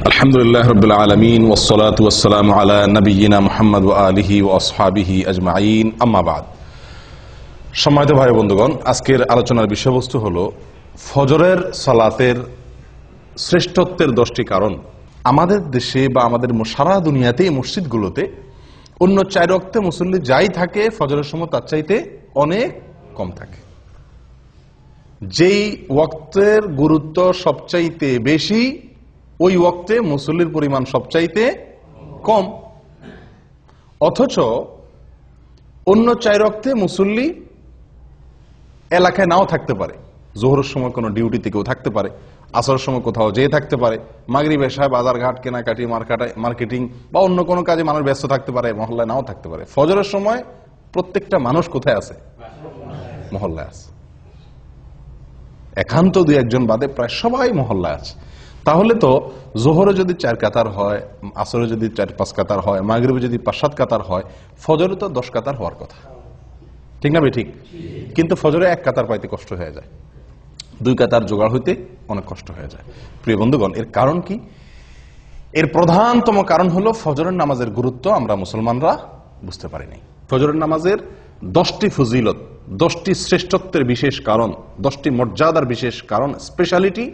আলহামদুলিল্লাহ রাব্বিল আলামিন ওয়াসসালাতু ওয়াসসালামু আলা নাবিয়িনা মুহাম্মদ ওয়া আলিহি ওয়া আসহাবিহি আজমাইন, আম্মা বাদ। সম্মানিত ভাই বন্ধুগণ, আজকের আলোচনার বিষয়বস্তু হলো ফজরের সালাতের শ্রেষ্ঠত্বের 10টি কারণ। আমাদের দেশে বা আমাদের সারা দুনিয়াতে মসজিদগুলোতে অন্য 4 ওয়াক্তে মুসল্লি যাই থাকে, ফজরের সময় তার চাইতে অনেক কম থাকে। যেই ওয়াক্তের গুরুত্ব সবচাইতে বেশি, ওই ওয়াক্তে মুসল্লির পরিমাণ সবচাইতে কম। অথচ অন্য 4 ওয়াক্তে মুসল্লি এলাকায় নাও থাকতে পারে। জোহরের সময় কোনো ডিউটিতে কেউ থাকতে পারে, আসরের সময় কোথাও যেয়ে থাকতে পারে, মাগরিব এশায় বাজারঘাট কেনাকাটি মার্কেটিং বা অন্য কোনো কাজে মানুষ ব্যস্ত থাকতে পারে, মহল্লায় নাও থাকতে পারে। ফজরের সময় প্রত্যেকটা মানুষ কোথায় আছে? মহল্লায় আছে। একান্ত 2-1 বাদে প্রায় সবাই মহল্লায় আছে। তাহলে তো জোহরে যদি 4 কাতার হয়, আসরে যদি 4-5 কাতার হয়, মাগরিবে যদি 5-7 কাতার হয়, ফজরে তো 10 কাতার হওয়ার কথা, ঠিক না? ঠিক। কিন্তু ফজরে 1 কাতার পাইতে কষ্ট হয়ে যায়, 2 কাতার জোগাড় হইতে অনেক কষ্ট হয়ে যায়। প্রিয় বন্ধুগণ, এর কারণ কি? এর প্রধানতম কারণ হলো ফজরের নামাজের গুরুত্ব আমরা মুসলমানরা বুঝতে পারি নাই। ফজরের নামাজের 10টি ফজিলত, 10টি শ্রেষ্ঠত্বের বিশেষ কারণ, 10টি মর্যাদার বিশেষ কারণ, স্পেশালিটি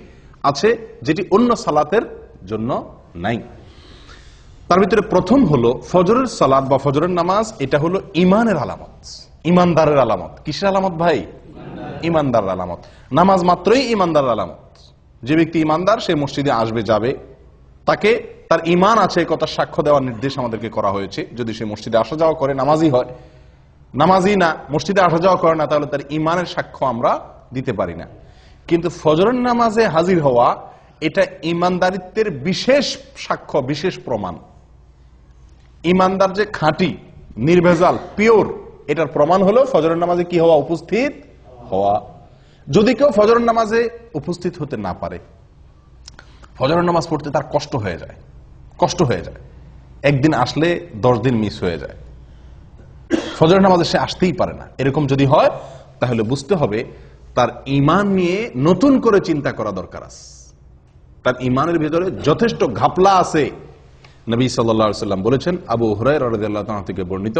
আছে যেটি অন্য সালাতের জন্য নাই। তার ভিতরে প্রথম হলো ফজরের সালাত বা ফজরের নামাজ। এটা হলো ইমানের আলামত, ইমানদারের আলামত। কিসের আলামত ভাই? ইমানদারের আলামত। নামাজ মাত্রই ইমানদারের আলামত। যে ব্যক্তি ইমানদার সে মসজিদে আসবে, যাবে, তাকে তার ইমান আছে কথা সাক্ষ্য দেওয়ার নির্দেশ আমাদেরকে করা হয়েছে। যদি সে মসজিদে আসা যাওয়া করে, নামাজি হয়, নামাজি না, মসজিদে আসা যাওয়া করে না, তাহলে তার ইমানের সাক্ষ্য আমরা দিতে পারি না। কিন্তু ফজরের নামাজে হাজির হওয়া এটা ইমানদারিত্বের বিশেষ সাক্ষ্য, বিশেষ প্রমাণ। ইমানদার যে খাঁটি, নির্ভেজাল, পিওর, এটার প্রমাণ হলো ফজরের নামাজে কি হওয়া? উপস্থিত হওয়া। যদি কেউ ফজরের নামাজে উপস্থিত হতে না পারে, ফজরের নামাজ পড়তে তার কষ্ট হয়ে যায়, একদিন আসলে 10 দিন মিস হয়ে যায়, ফজরের নামাজে সে আসতেই পারে না, এরকম যদি হয়, তাহলে বুঝতে হবে তার ইমান নিয়ে নতুন করে চিন্তা করা দরকার আছে। তার ইমানের ভিতরে যথেষ্ট ঘাপলা আছে। নবী সাল্লাল্লাহু আলাইহি ওয়াসাল্লাম বলেছেন, আবু হুরায়রা রাদিয়াল্লাহু তাআলা থেকে বর্ণিত,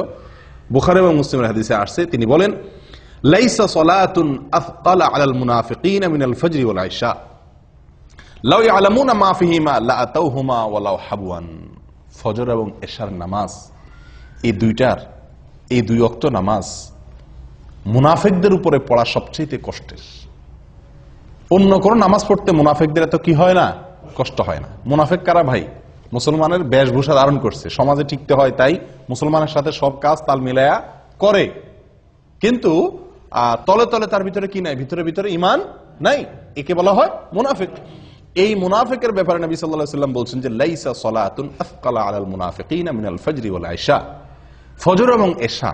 বুখারী এবং মুসলিমের হাদিসে আসছে, তিনি বলেন, লাইসা সালাতুন আফকালা আলাল মুনাফিকিনা মিনাল ফজরি ওয়াল ইশা লাউ ইয়ালামুনা মা ফিহিমা লাআতাউহুমা ওয়ালাউ হাবওয়ান। ফজর এবং এশার নামাজ, এই 2 ওয়াক্ত নামাজ মুনাফিকদের উপরে পড়া সবচেয়ে কষ্টের। অন্য কোন নামাজ পড়তে মুনাফিকদের এত কি হয় না? কষ্ট হয় না। মুনাফিক কারা ভাই? মুসলমানের বেশভূষা ধারণ করছে, সমাজে টিকতে হয় তাই মুসলমানের সাথে সব কাজ তাল মিলায়া করে, কিন্তু তলে তলে তার ভিতরে কি নাই? ভিতরে ইমান নাই। একে বলা হয় মুনাফিক। এই মুনাফিকের ব্যাপারে নবী সাল্লাল্লাহু আলাইহি ওয়াসাল্লাম বলছেন যে লাইসা সালাতুন আফকালা আলাল মুনাফিকিনা মিনাল ফজরি ওয়াল ইশা। ফজর এবং এশা,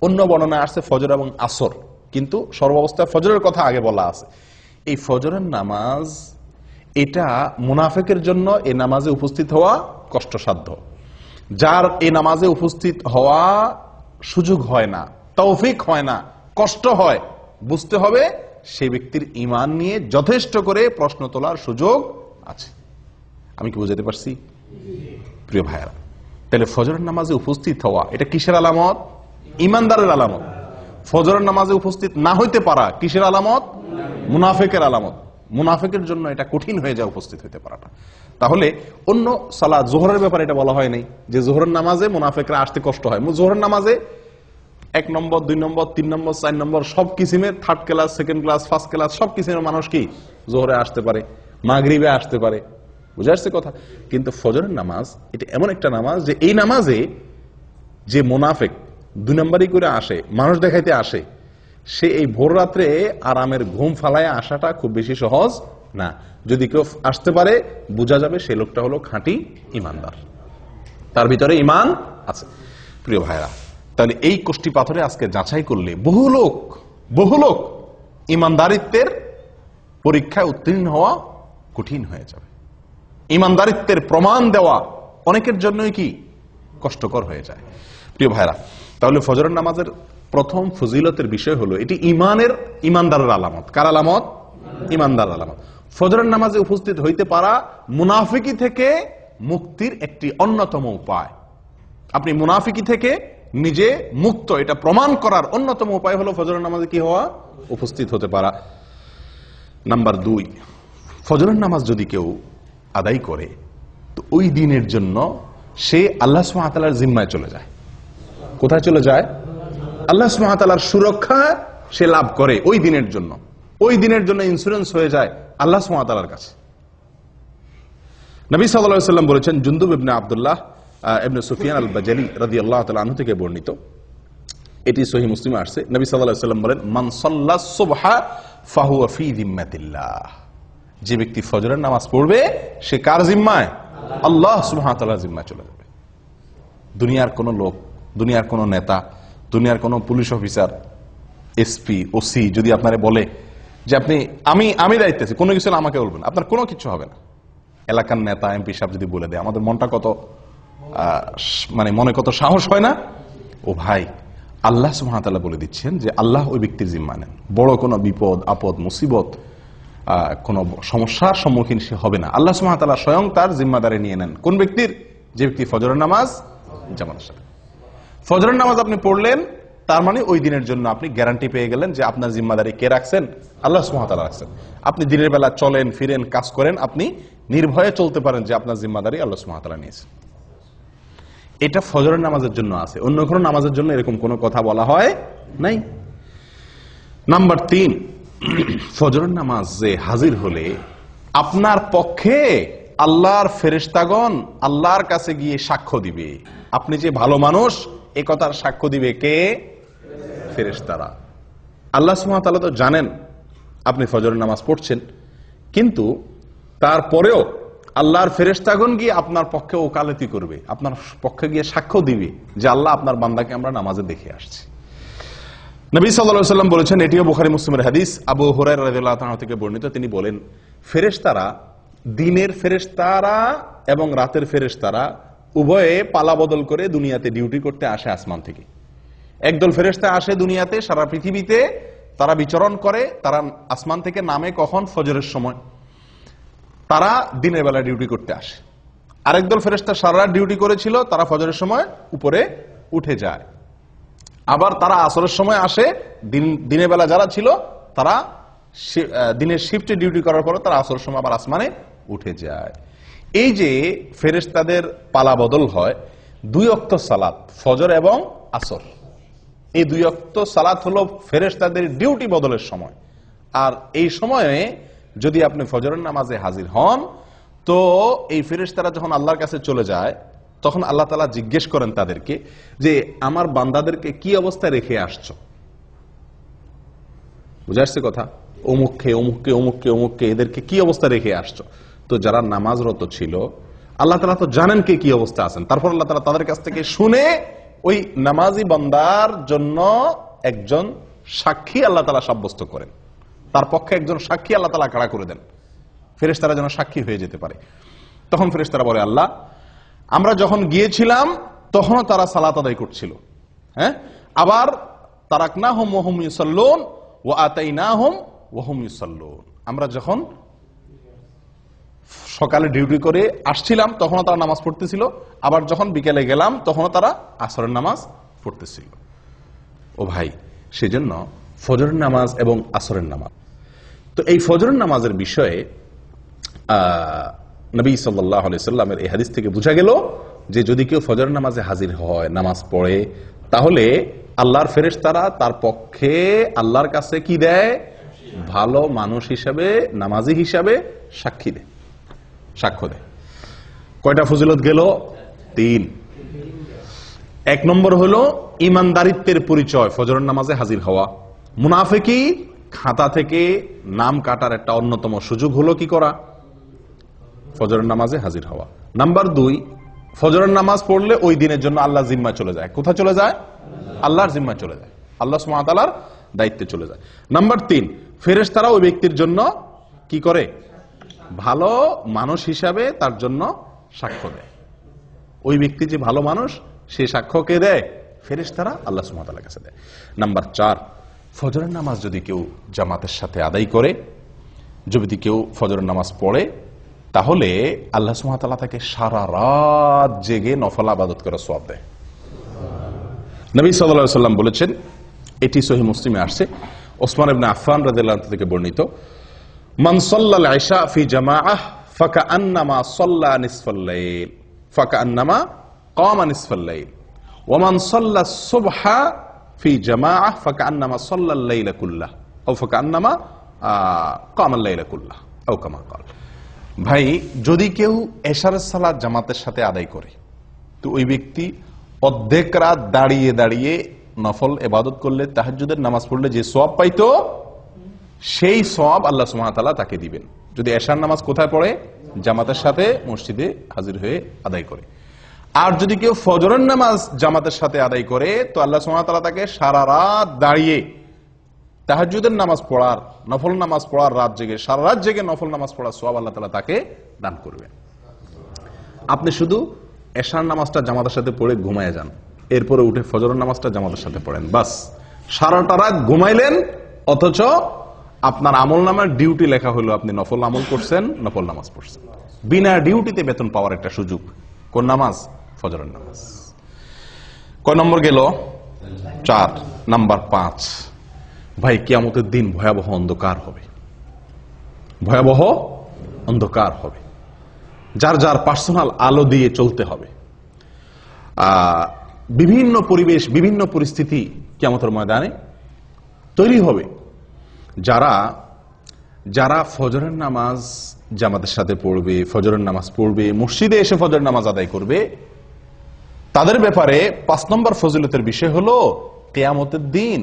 অন্য বর্ণনা আসছে ফজর এবং আসর, কিন্তু সর্বাবস্থায় ফজরের কথা আগে বলা আছে। এই ফজরের নামাজ এটা মুনাফিকের জন্য এই নামাজে উপস্থিত হওয়া কষ্টসাধ্য। যার এই নামাজে উপস্থিত হওয়া সুযোগ হয় না, তৌফিক হয় না, কষ্ট হয়, বুঝতে হবে সেই ব্যক্তির ইমান নিয়ে যথেষ্ট করে প্রশ্ন তোলার সুযোগ আছে। আমি কি বুঝাতে পারছি প্রিয় ভাইরা? তাহলে ফজরের নামাজে উপস্থিত হওয়া এটা কিসের আলামত? ইমানদারের আলামত। ফজরের নামাজে উপস্থিত না হইতে পারা কিসের আলামত? মুনাফিকের আলামত। মুনাফিকের জন্য এটা কঠিন হয়ে যায় উপস্থিত হইতে পারাটা। তাহলে অন্য সালাত, জোহরের ব্যাপারে এটা বলা হয় নাই যে জোহরের নামাজে মুনাফিকরা আসতে কষ্ট হয়। জোহরের নামাজে 1 নম্বর, 2 নম্বর, 3 নম্বর, 4 নম্বর সব কিসিমের, 3rd class, 2nd class, 1st class সব কিসিমের মানুষ কি জোহরে আসতে পারে, মাগরিবে আসতে পারে। বুঝে আসছে কথা? কিন্তু ফজরের নামাজ এটা এমন একটা নামাজ যে এই নামাজে যে মুনাফিক 2 নম্বরই করে আসে, মানুষ দেখাইতে আসে, সে এই ভোর রাত্রে আরামের ঘুম ফালায় আসাটা খুব বেশি সহজ না। যদি কেউ আসতে পারে, বোঝা যাবে সেই লোকটা হলো খাঁটি ইমানদার, তার ভিতরে ইমান আছে। প্রিয় ভাইরা, তাহলে এই কোষ্টি পাথরে আজকে যাচাই করলে বহু লোক ইমানদারিত্বের পরীক্ষায় উত্তীর্ণ হওয়া কঠিন হয়ে যাবে। ইমানদারিত্বের প্রমাণ দেওয়া অনেকের জন্যই কি কষ্টকর হয়ে যায়। প্রিয় ভাইরা, তাহলে ফজরের নামাজের প্রথম ফজিলতের বিষয় হলো এটি ইমানদারের আলামত। কার আলামত? ইমানদার আলামত। ফজরের নামাজে উপস্থিত হইতে পারা মুনাফিকি থেকে মুক্তির একটি অন্যতম উপায়। আপনি মুনাফিকি থেকে নিজে মুক্ত, এটা প্রমাণ করার অন্যতম উপায় হলো ফজরের নামাজে কি হওয়া, উপস্থিত হতে পারা। নাম্বার 2, ফজরের নামাজ যদি কেউ আদায় করে তো ওই দিনের জন্য সে আল্লাহ সুবহানাহু ওয়া তাআলার জিম্মায় চলে যায়। কোথায় চলে যায়? আল্লাহ সুবহানাহু ওয়া তাআলার সুরক্ষা সে লাভ করে ওই দিনের জন্য। ওই দিনের জন্য ইন্স্যুরেন্স হয়ে যায় আল্লাহ সুবহানাহু ওয়া তাআলার কাছে। নবী সাল্লাল্লাহু আলাইহি ওয়াসাল্লাম বলেছেন, জুনদুব ইবনে আব্দুল্লাহ ইবনে সুফিয়ান আল-বাজালি রাদিয়াল্লাহু তাআলা আনহু থেকে বর্ণিত, এটি সহিহ মুসলিমে আসছে। নবী সাল্লাল্লাহু আলাইহি ওয়াসাল্লাম বলেন, মান সাল্লা সুবহা ফাহুয়া ফি যিম্মাতিল্লাহ। যে ব্যক্তি ফজরের নামাজ পড়বে সে কার জিম্মায়? আল্লাহ সুবহানাহু ওয়া তাআলার জিম্মায় চলে যাবে। দুনিয়ার কোন লোক, দুনিয়ার কোন নেতা, দুনিয়ার কোন পুলিশ অফিসার, এসপি, ওসি যদি আপনারে বলে যে আপনি আমি দায়িত্ব আছি, কোনো কিছু আমাকে বলবেন, আপনার কোনো কিছু হবে না। এলাকার নেতা, এমপি সাহেব যদি বলে দেয়, আমাদের মনটা কত মনে কত সাহস হয় না? ও ভাই, আল্লাহ সুবহানাহু ওয়া তাআলা বলে দিচ্ছেন যে আল্লাহ ওই ব্যক্তির জিম্মা নেন। বড় কোনো বিপদ আপদ মুসিবত কোন সমস্যার সম্মুখীন সে হবে না। আল্লাহ সুবহানাহু ওয়া তাআলা স্বয়ং তার জিম্মাদারি নিয়ে নেন। কোন ব্যক্তির? যে ব্যক্তি ফজরের নামাজ জামাতের সাথে। ফজরের নামাজ আপনি পড়লেন, তার মানে ওই দিনের জন্য আপনি গ্যারান্টি পেয়ে গেলেন যে আপনার জিম্মাদারি কে রাখছেন? আল্লাহ সুবহানাহু ওয়া তাআলা রাখছেন। আপনি দিনের বেলা চলেন ফিরেন কাজ করেন, আপনি নির্ভয়ে চলতে পারেন যে আপনার জিম্মাদারি আল্লাহ সুবহানাহু ওয়া তাআলা নিয়েছেন। এটা ফজরের নামাজের জন্য আছে, অন্য কোনো নামাজের জন্য এরকম কোনো কথা বলা হয় নাই। নাম্বার 3, ফজরের নামাজে হাজির হলে আপনার পক্ষে আল্লাহর ফেরেশতাগণ আল্লাহর কাছে গিয়ে সাক্ষ্য দিবে। আপনি যে ভালো মানুষ এ কথার সাক্ষ্য দিবে কে? ফেরেশতারা। আল্লাহ সুবহানাহু ওয়া তাআলা তো জানেন আপনি ফজরের নামাজ পড়ছেন, কিন্তু তারপরেও আল্লাহর ফেরেশতাগণ গিয়ে আপনার পক্ষে ওকালতি করবে, আপনার পক্ষে গিয়ে সাক্ষ্য দিবে যে আল্লাহ আপনার বান্দাকে আমরা নামাজে দেখে আসছি। নবী সাল্লাল্লাহু আলাইহি ওয়াসাল্লাম বলেছেন, এটিও বুখারী মুসলিমের হাদিস, আবু হুরায়রা রাদিয়াল্লাহু তাআলা থেকে বর্ণিত, তিনি বলেন, ফেরেশতারা, দিনের ফেরেশতারা এবং রাতের ফেরেশতারা উভয়ে পালা বদল করে দুনিয়াতে ডিউটি করতে আসে আসমান থেকে। একদল ফেরেশতা আসে দুনিয়াতে, সারা পৃথিবীতে তারা বিচরণ করে, তারা আসমান থেকে নামে কখন? ফজরের সময়। তারা দিনের বেলা ডিউটি করতে আসে। আরেকদল ফেরেশতা সারা রাত ডিউটি করেছিল, তারা ফজরের সময় উপরে উঠে যায়। আবার তারা আসরের সময় আসে, দিনের বেলা যারা ছিল তারা দিনের শিফটে ডিউটি করার পর তারা আসরের সময় আবার আসমানে উঠে যায়। এই যে ফেরেশতাদের পালা বদল হয়, 2 ওয়াক্ত সালাত, ফজর এবং আসর, এই 2 ওয়াক্ত সালাত হলো ফেরেশতাদের ডিউটি বদলের সময়। আর এই সময়ে যদি আপনি ফজরের নামাজে হাজির হন, তো এই ফেরেশতারা যখন আল্লাহর কাছে চলে যায়, তখন আল্লাহ তাআলা জিজ্ঞেস করেন তাদেরকে যে আমার বান্দাদেরকে কি অবস্থায় রেখে আসছো? বুঝে আসছে কথা? অমুককে অমুককে অমুককে অমুককে এদেরকে কি অবস্থা রেখে আসছো? তো যারা নামাজরত ছিল আল্লাহ তাআলা তো জানেন কে কি অবস্থা আছেন। তারপর আল্লাহ তাআলা তাদের কাছ থেকে শুনে ওই নামাজি বান্দার জন্য একজন সাক্ষী আল্লাহ তাআলা সাব্যস্ত করেন, তার পক্ষে একজন সাক্ষী আল্লাহ তাআলা খাড়া করে দেন, ফেরেশতারা যেন সাক্ষী হয়ে যেতে পারে। তখন ফেরেশতারা বলে, আল্লাহ, আমরা যখন গিয়েছিলাম তখনও তারা সালাত আদায় করছিল, হ্যাঁ, আবার তারাকনাহুম ওয়া হুম ইউসাল্লুন ওয়া আতাইনাহুম ওয়া হুম ইউসাল্লুন। আমরা যখন সকালে ডিউটি করে আসছিলাম তখনও তারা নামাজ পড়তেছিল, আবার যখন বিকেলে গেলাম তখনও তারা আসরের নামাজ পড়তেছিল। ও ভাই, সেজন্য ফজরের নামাজ এবং আসরের নামাজ, তো এই ফজরের নামাজের বিষয়ে নবী সাল্লাল্লাহু আলাইহি সাল্লামের এই হাদিস থেকে বোঝা গেল যে যদি কেউ ফজরের নামাজে হাজির হয়, নামাজ পড়ে, তাহলে আল্লাহর ফেরেশতারা তার পক্ষে আল্লাহর কাছে কি দেয়? ভালো মানুষ হিসাবে, নামাজি হিসাবে সাক্ষী দেয়, সাক্ষ্য দেয়। কয়টা ফজিলত গেল? 3। 1 নম্বর হলো ইমানদারিত্বের পরিচয় ফজরের নামাজে হাজির হওয়া। মুনাফিকি খাতা থেকে নাম কাটার একটা অন্যতম সুযোগ হলো কি করা? ফজরের নামাজে হাজির হওয়া। নাম্বার 2, ফজরের নামাজ পড়লে ওই দিনের জন্য আল্লাহর জিম্মায় চলে যায়। কোথায় চলে যায়? আল্লাহর জিম্মায় চলে যায়, আল্লাহ সুবহানাহু ওয়া তাআলার দায়িত্বে চলে যায়। নাম্বার 3, ফেরেশতারা ওই ব্যক্তির জন্য কি করে? ভালো মানুষ হিসাবে তার জন্য সাক্ষ্য দেয়। ওই ব্যক্তি যে ভালো মানুষ, সে সাক্ষ্য কে দেয়? ফেরেশতারা আল্লাহ সুবহানাহু ওয়া তাআলার কাছে দেয়। নাম্বার 4, ফজরের নামাজ যদি কেউ জামাতের সাথে আদায় করে যদি কেউ ফজরের নামাজ পড়ে তাহলে আল্লাহ সুবহানাহু ওয়া তাআলা তাকে সারা রাত জেগে নফল ইবাদত করার সওয়াব দেয়। নবী সাল্লাল্লাহু আলাইহি ওয়াসাল্লাম বলেছেন, এটি সহিহ মুসলিমে আসছে, ওসমান ইবনে আফফান রাদিয়াল্লাহু আনহু থেকে বর্ণিত, মান সাল্লাল ইশা ফি জামাআহ ফাকান্নামা সাল্লা নিসফাল লাইল ফাকান্নামা কামা নিসফাল লাইল ওয়া মান সাল্লাস সুবহা ফি জামাআহ ফাকান্নামা সাল্লাল লাইলা কুল্লাহ আও ফাকান্নামা কামাল লাইলা কুল্লাহ আও কামা ক্বাল। ভাই, যদি কেউ এশারের সালাত জামাতের সাথে আদায় করে তো ওই ব্যক্তি অর্ধেক রাত দাঁড়িয়ে দাঁড়িয়ে নফল ইবাদত করলে, তাহাজ্জুদের নামাজ পড়লে যে সওয়াব পাইতো সেই সওয়াব আল্লাহ সুবহানাহু ওয়া তাআলা তাকে দিবেন। যদি এশার নামাজ কোথায় পড়ে? জামাতের সাথে মসজিদে হাজির হয়ে আদায় করে। আর যদি কেউ ফজরের নামাজ জামাতের সাথে আদায় করে তো আল্লাহ সুবহানাহু ওয়া তাআলা তাকে সারা রাত দাঁড়িয়ে তাহাজ্জুদের নামাজ পড়ার, নফল নামাজ পড়ার, রাত জেগে সারা রাত জেগে নফল নামাজ পড়ার সওয়াব আল্লাহ তাআলা তাকে দান করবেন। আপনি শুধু এশার নামাজটা জামাতের সাথে পড়ে ঘুমায় যান, এরপরে উঠে ফজরের নামাজটা জামাতের সাথে পড়েন, বাস সারাটা রাত ঘুমাইলেন, অথচ আপনার আমল নামার ডিউটি লেখা হলো আপনি নফল আমল করছেন, নফল নামাজ পড়ছেন। বিনা ডিউটিতে বেতন পাওয়ার একটা সুযোগ। কোন নামাজ? ফজরের নামাজ। কয় নম্বর গেল? 4। নাম্বার 5, ভাই কিয়ামতের দিন ভয়াবহ অন্ধকার হবে, ভয়াবহ অন্ধকার হবে। যার যার পার্সোনাল আলো দিয়ে চলতে হবে। বিভিন্ন পরিবেশ, বিভিন্ন পরিস্থিতি কিয়ামতের ময়দানে তৈরি হবে। যারা যারা ফজরের নামাজ জামাতের সাথে পড়বে, ফজরের নামাজ পড়বে, মসজিদে এসে ফজরের নামাজ আদায় করবে, তাদের ব্যাপারে 5 নম্বর ফজিলতের বিষয় হলো কিয়ামতের দিন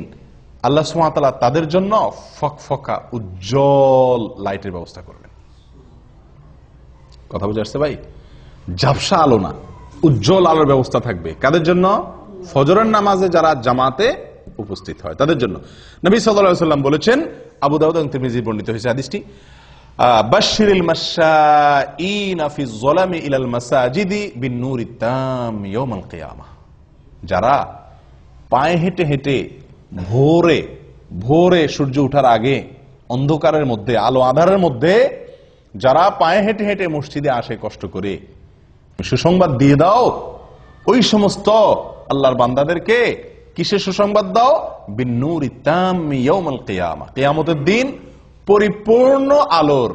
আল্লাহ সুবহানাহু ওয়া তাআলা তাদের জন্য ফকফকা উজ্জ্বল লাইটের ব্যবস্থা করবেন। কথা বুঝে আসছে ভাই? ঝাপসা আলো না, উজ্জ্বল আলোর ব্যবস্থা থাকবে। কাদের জন্য? ফজরের নামাজে যারা জামাতে উপস্থিত হয় তাদের জন্য। নবী সাল্লাল্লাহু আলাইহি ওয়াসাল্লাম বলেছেন, আবু দাউদ এবং তিরমিজি বর্ণিত হয়েছে হাদিসটি, বাশশিরিল মাশাঈনা ফি যলামি ইলাল মাসাজিদি বিন নূরিত তাম ইয়াউমাল কিয়ামাহ। যারা পায়ে হেঁটে হেঁটে ভোরে ভোরে সূর্য ওঠার আগে অন্ধকারের মধ্যে, আলো আঁধারের মধ্যে যারা পায়ে হেঁটে হেঁটে মসজিদে আসে কষ্ট করে, সুসংবাদ দিয়ে দাও ওই সমস্ত আল্লাহর বান্দাদেরকে। কিসের সুসংবাদ দাও? বিন-নূরি তাম ইয়াউমাল কিয়ামাহ, কিয়ামতের দিন পরিপূর্ণ আলোর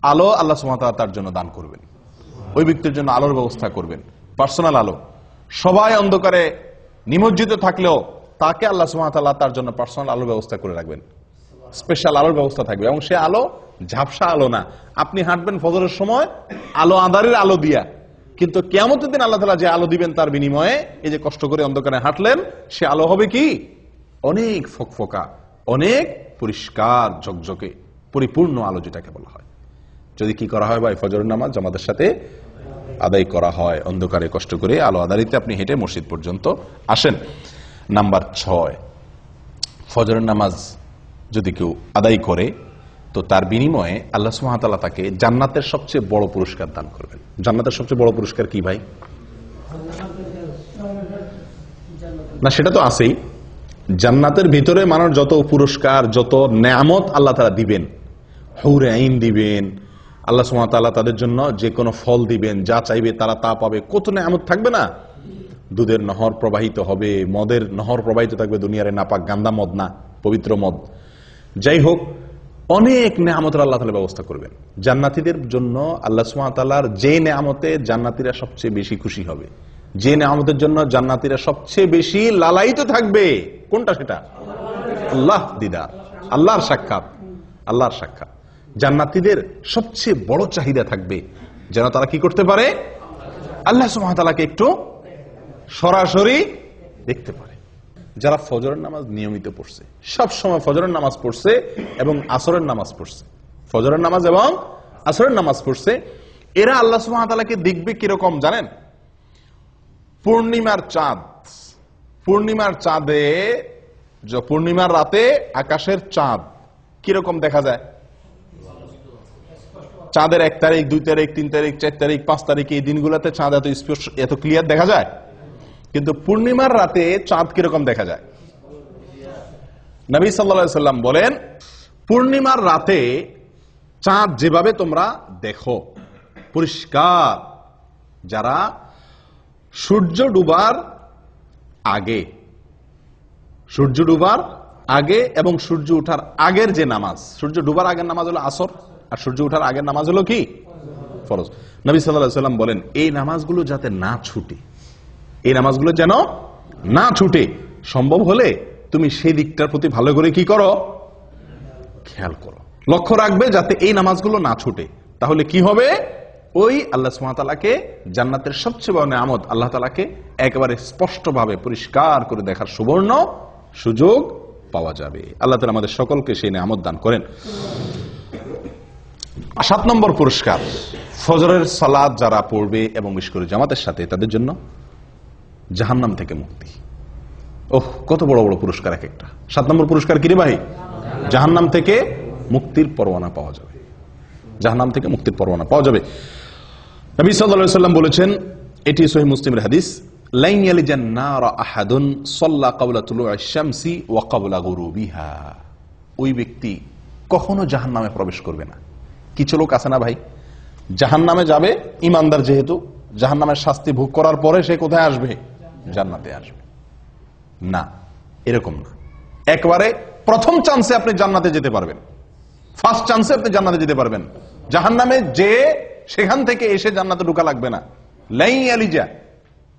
আলো আল্লাহ সুবহানাহু ওয়া তাআলা তার জন্য দান করবেন। ওই ব্যক্তির জন্য আলোর ব্যবস্থা করবেন, পার্সোনাল আলো। সবাই অন্ধকারে নিমজ্জিত থাকলেও তাকে আল্লাহ সুবহানাহু ওয়া তাআলা তার জন্য পার্সোনাল আলোর ব্যবস্থা করে রাখবেন, স্পেশাল আলোর ব্যবস্থা থাকবে। এবং সে আলো ঝাপসা আলো না। আপনি হাঁটবেন ফজরের সময় আলো আঁধারের আলো দিয়া, কিন্তু কিয়ামতের দিন আল্লাহ তাআলা যে আলো দিবেন তার বিনিময়ে এই যে কষ্ট করে অন্ধকারে হাঁটলেন, সে আলো হবে কি? অনেক ফকফকা, অনেক পরিষ্কার ঝকঝকে পরিপূর্ণ আলো, যেটাকে বলা হয়। যদি কি করা হয় ভাই? ফজরের নামাজ জামাতের সাথে আদায় করা হয়, অন্ধকারে কষ্ট করে আলো আধারিতে আপনি হেঁটে মসজিদ পর্যন্ত আসেন। নাম্বার 6, ফজরের নামাজ যদি কেউ আদায় করে তো তার বিনিময়ে আল্লাহ সুবহানাহু ওয়া তাআলা তাকে জান্নাতের সবচেয়ে বড় পুরস্কার দান করবেন। জান্নাতের সবচেয়ে বড় পুরস্কার কি ভাই? না, সেটা তো আছেই। জান্নাতের ভিতরে মানুষ যত পুরস্কার, যত নেয়ামত আল্লাহ তাআলা দিবেন, হুরে আইন দিবেন, আল্লাহ সুবহানাহু ওয়া তাআলা তাদের জন্য যে কোনো ফল দিবেন, যা চাইবে তারা তা পাবে। কত নেয়ামত থাকবে না? দুধের নহর প্রবাহিত হবে, মদের নহর প্রবাহিত থাকবে, দুনিয়ারে নাপাক গান্দা মদ না, পবিত্র মদ। যাই হোক, অনেক নেয়ামতের আল্লাহ তাআলা ব্যবস্থা করবেন জান্নাতীদের জন্য। আল্লাহ সুবহানাহু ওয়া তাআলার যে নেয়ামতে জান্নাতীরা সবচেয়ে বেশি খুশি হবে, যে নেয়ামতের জন্য জান্নাতীরা সবচেয়ে বেশি লালায়িত থাকবে, কোনটা সেটা? আল্লাহ দিদার, আল্লাহর সাক্ষাৎ, আল্লাহর সাক্ষাৎ। জান্নাতীদের সবচেয়ে বড় চাহিদা থাকবে যেন তারা কি করতে পারে? আল্লাহ সুবহানাহু ওয়া তাআলাকে একটু সরাসরি দেখতে পারে। যারা ফজরের নামাজ নিয়মিত পড়ছে, সব সময় ফজরের নামাজ পড়ছে এবং আসরের নামাজ পড়ছে, ফজরের নামাজ এবং আসরের নামাজ পড়ছে, এরা আল্লাহ সুবহানাহু ওয়া তাআলাকে দেখবে কিরকম জানেন? পূর্ণিমার চাঁদ, পূর্ণিমার চাঁদে, পূর্ণিমার রাতে আকাশের চাঁদ কিরকম দেখা যায়? চাঁদের 1 তারিখ, 2 তারিখ, 3 তারিখ, 4 তারিখ, 5 তারিখ, এই দিনগুলোতে চাঁদ এত স্পষ্ট, এত ক্লিয়ার দেখা যায়। কিন্তু পূর্ণিমার রাতে চাঁদ কিরকম দেখা যায়? নবী সাল্লাল্লাহু আলাইহি সাল্লাম বলেন, পূর্ণিমার রাতে চাঁদ যেভাবে তোমরা দেখো পরিষ্কার, যারা সূর্য ডুবার আগে এবং সূর্য ওঠার আগের যে নামাজ, সূর্য ডুবার আগের নামাজ হলো আসর, আর সূর্য ওঠার আগের নামাজ হলো কি? ফরজ। নবী সাল্লাল্লাহু আলাইহি ওয়াসাল্লাম বলেন এই নামাজগুলো যাতে না ছুটে, এই নামাজগুলো যেন না ছুটে, সম্ভব হলে তুমি সেই দিকটার প্রতি ভালো করে কি করো? খেয়াল করো, লক্ষ্য রাখবে যাতে এই নামাজগুলো না ছুটে। তাহলে কি হবে? ওই আল্লাহ সুবহানাহু ওয়া তাআলাকে, জান্নাতের সবচেয়ে বড় নিয়ামত আল্লাহ তাআলাকে একেবারে স্পষ্টভাবে পরিষ্কার করে দেখার সুবর্ণ সুযোগ পাওয়া যাবে। আল্লাহ তাআলা আমাদের সকলকে সেই নিয়ামত দান করেন। 7 নম্বর পুরস্কার, ফজরের সালাত যারা পড়বে এবং বিশেষ করে জামাতের সাথে, তাদের জন্য জাহান্নাম থেকে মুক্তি। ওহ, কত বড় বড় পুরস্কার এক একটা। 7 নম্বর পুরস্কার কি রে ভাই? জাহান্নাম থেকে মুক্তির পরোয়ানা পাওয়া যাবে, জাহান্নাম থেকে মুক্তির পরোয়ানা পাওয়া যাবে। নবী সাল্লাল্লাহু আলাইহি ওয়াসাল্লাম বলেছেন, এটি সহিহ মুসলিমের হাদিস, লাইন ইয়ালিজান নার আহাদুন সাল্লা ক্বাবলা তুলুইশ শামসি ওয়া ক্বাবলা গুরুবিহা। ওই ব্যক্তি কখনো জাহান্নামে প্রবেশ করবে না। কিছু লোক আছে না ভাই, জাহান্নামে যাবে, ইমানদার যেহেতু, জাহান্নামের শাস্তি ভোগ করার পরে সে কোথায় আসবে? জান্নাতে আসবে। না, এরকম না। একবারে প্রথম চান্সে আপনি জান্নাতে যেতে পারবেন, ফার্স্ট চান্সে আপনি জান্নাতে যেতে পারবেন। জাহান্নামে যে সেখান থেকে এসে জান্নাতে ঢোকা লাগবে না। লাই আলিজা,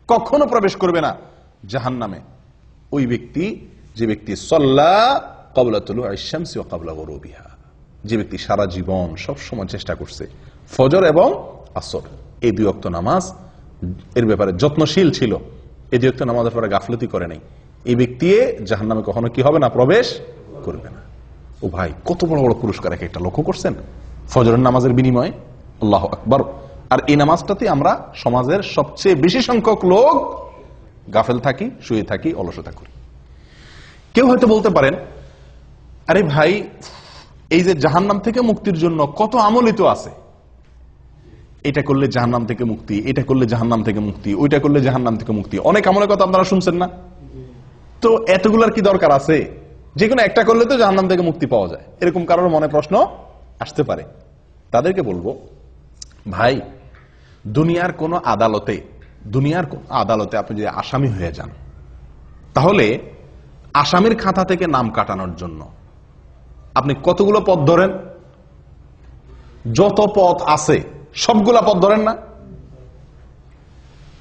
কখনো প্রবেশ করবে না জাহান্নামে ওই ব্যক্তি, যে ব্যক্তি সাল্লা ক্বাবলা তুলুইশ শামসি ওয়া ক্বাবলা গুরুবিহা, যে ব্যক্তি সারা জীবন সব সময় চেষ্টা করছে ফজর এবং আসর এই 2 ওয়াক্ত নামাজ এর ব্যাপারে যত্নশীল ছিল, এই 2 ওয়াক্ত নামাজের পরে গাফলতি করে নাই, এই ব্যক্তি জাহান্নামে কখনো কি হবে না? প্রবেশ করবে না। ও ভাই, কত বড় বড় পুরস্কার এক একটা, লক্ষ্য করছেন? ফজরের নামাজের বিনিময়ে, আল্লাহু আকবার। আর এই নামাজটাতে আমরা সমাজের সবচেয়ে বেশি সংখ্যক লোক গাফেল থাকি, শুয়ে থাকি, অলসতা করি। কেউ হয়তো বলতে পারেন, আরে ভাই, এই যে জাহান্নাম থেকে মুক্তির জন্য কত আমলই তো আছে, এটা করলে জাহান্নাম থেকে মুক্তি, এটা করলে জাহান্নাম থেকে মুক্তি, ওইটা করলে জাহান্নাম থেকে মুক্তি, অনেক আমলের কথা আপনারা শুনছেন না? তো এতগুলার কি দরকার আছে? যে কোনো একটা করলে তো জাহান্নাম থেকে মুক্তি পাওয়া যায়, এরকম কারোর মনে প্রশ্ন আসতে পারে। তাদেরকে বলবো, ভাই, দুনিয়ার কোন আদালতে আপনি যদি আসামি হয়ে যান, তাহলে আসামির খাতা থেকে নাম কাটানোর জন্য আপনি কতগুলো পথ ধরেন? যত পথ আছে সবগুলা পথ ধরেন না?